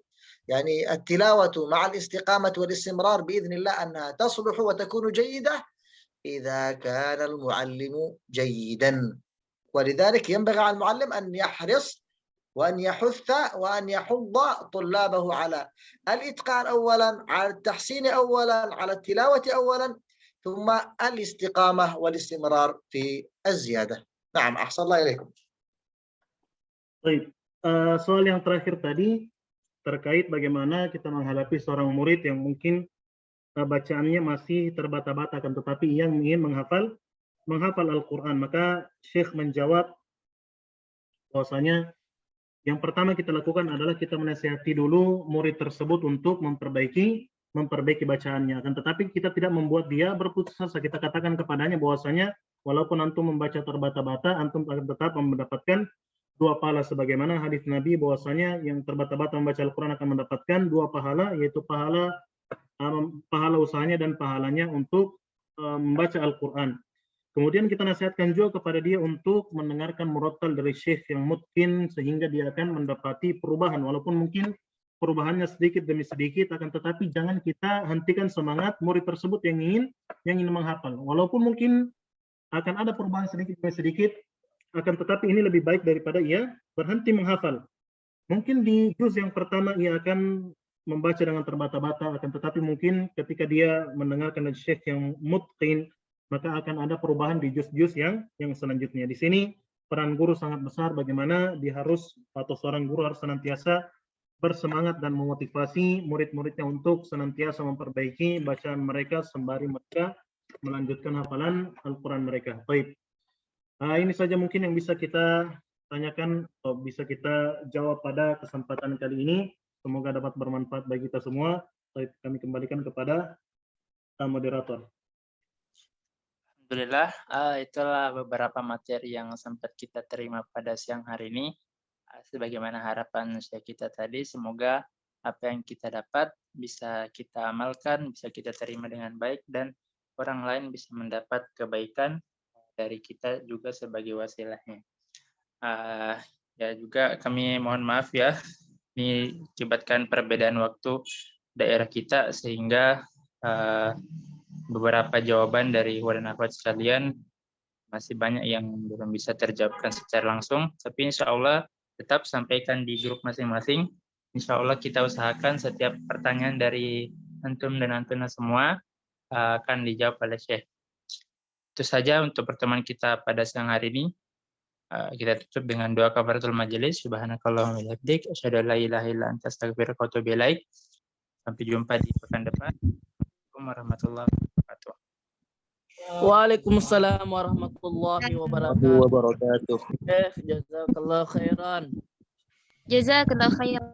يعني التلاوة مع الاستقامة والاستمرار بإذن الله أنها تصلح وتكون جيدة إذا كان المعلم جيدا. ولذلك ينبغي على المعلم أن يحرص وأن يحث وأن يحض طلابه على الإتقان أولا، على التحسين أولا، على التلاوة أولا، ثم الاستقامة والاستمرار في الزيادة. نعم، أحسن الله إليكم. Baik, soal yang terakhir tadi terkait bagaimana kita menghadapi seorang murid yang mungkin bacaannya masih terbata-bata, kan tetapi ia ingin menghafal Al-Quran. Maka Syekh menjawab bahwasanya yang pertama kita lakukan adalah kita menasihati dulu murid tersebut untuk memperbaiki bacaannya. Akan tetapi kita tidak membuat dia berputus asa. Kita katakan kepadanya bahwasanya walaupun antum membaca terbata-bata, antum akan tetap mendapatkan 2 pahala, sebagaimana hadis Nabi bahwasanya yang terbata-bata membaca Al-Quran akan mendapatkan 2 pahala, yaitu pahala usahanya dan pahalanya untuk membaca Al-Quran. Kemudian kita nasihatkan juga kepada dia untuk mendengarkan murattal dari syekh yang mutqin, sehingga dia akan mendapati perubahan, walaupun mungkin perubahannya sedikit demi sedikit, akan tetapi jangan kita hentikan semangat murid tersebut yang ingin menghafal. Walaupun mungkin akan ada perubahan sedikit demi sedikit, akan tetapi ini lebih baik daripada ia berhenti menghafal. Mungkin di juz yang pertama ia akan membaca dengan terbata-bata, akan tetapi mungkin ketika dia mendengarkan dari syekh yang mutqin, maka akan ada perubahan di juz-juz yang selanjutnya. Di sini peran guru sangat besar, bagaimana dia harus, atau seorang guru harus senantiasa bersemangat dan memotivasi murid-muridnya untuk senantiasa memperbaiki bacaan mereka sembari mereka melanjutkan hafalan Al-Quran mereka. Baik. Ini saja mungkin yang bisa kita tanyakan atau bisa kita jawab pada kesempatan kali ini. Semoga dapat bermanfaat bagi kita semua. Baik, kami kembalikan kepada moderator. Alhamdulillah, itulah beberapa materi yang sempat kita terima pada siang hari ini. Sebagaimana harapan kita tadi, semoga apa yang kita dapat bisa kita amalkan, bisa kita terima dengan baik, dan orang lain bisa mendapat kebaikan dari kita juga sebagai wasilahnya. Ya juga kami mohon maaf ya, ini akibatkan perbedaan waktu daerah kita, sehingga beberapa jawaban dari ikhwan dan akhwat sekalian masih banyak yang belum bisa terjawabkan secara langsung, tapi insya Allah tetap sampaikan di grup masing-masing. Insya Allah kita usahakan setiap pertanyaan dari antum dan antuna semua akan dijawab oleh Syekh. Itu saja untuk pertemuan kita pada siang hari ini. Kita tutup dengan doa kafaratul majelis. Subhanakallahumma wa bihamdik, asyhadu an la ilaha illa anta, astaghfiruka wa atubu ilaik. Sampai jumpa di pekan depan. Assalamualaikum warahmatullahi wabarakatuh. Waalaikumsalam warahmatullahi wabarakatuh. Jazakallah khairan. Jazakallah khairan.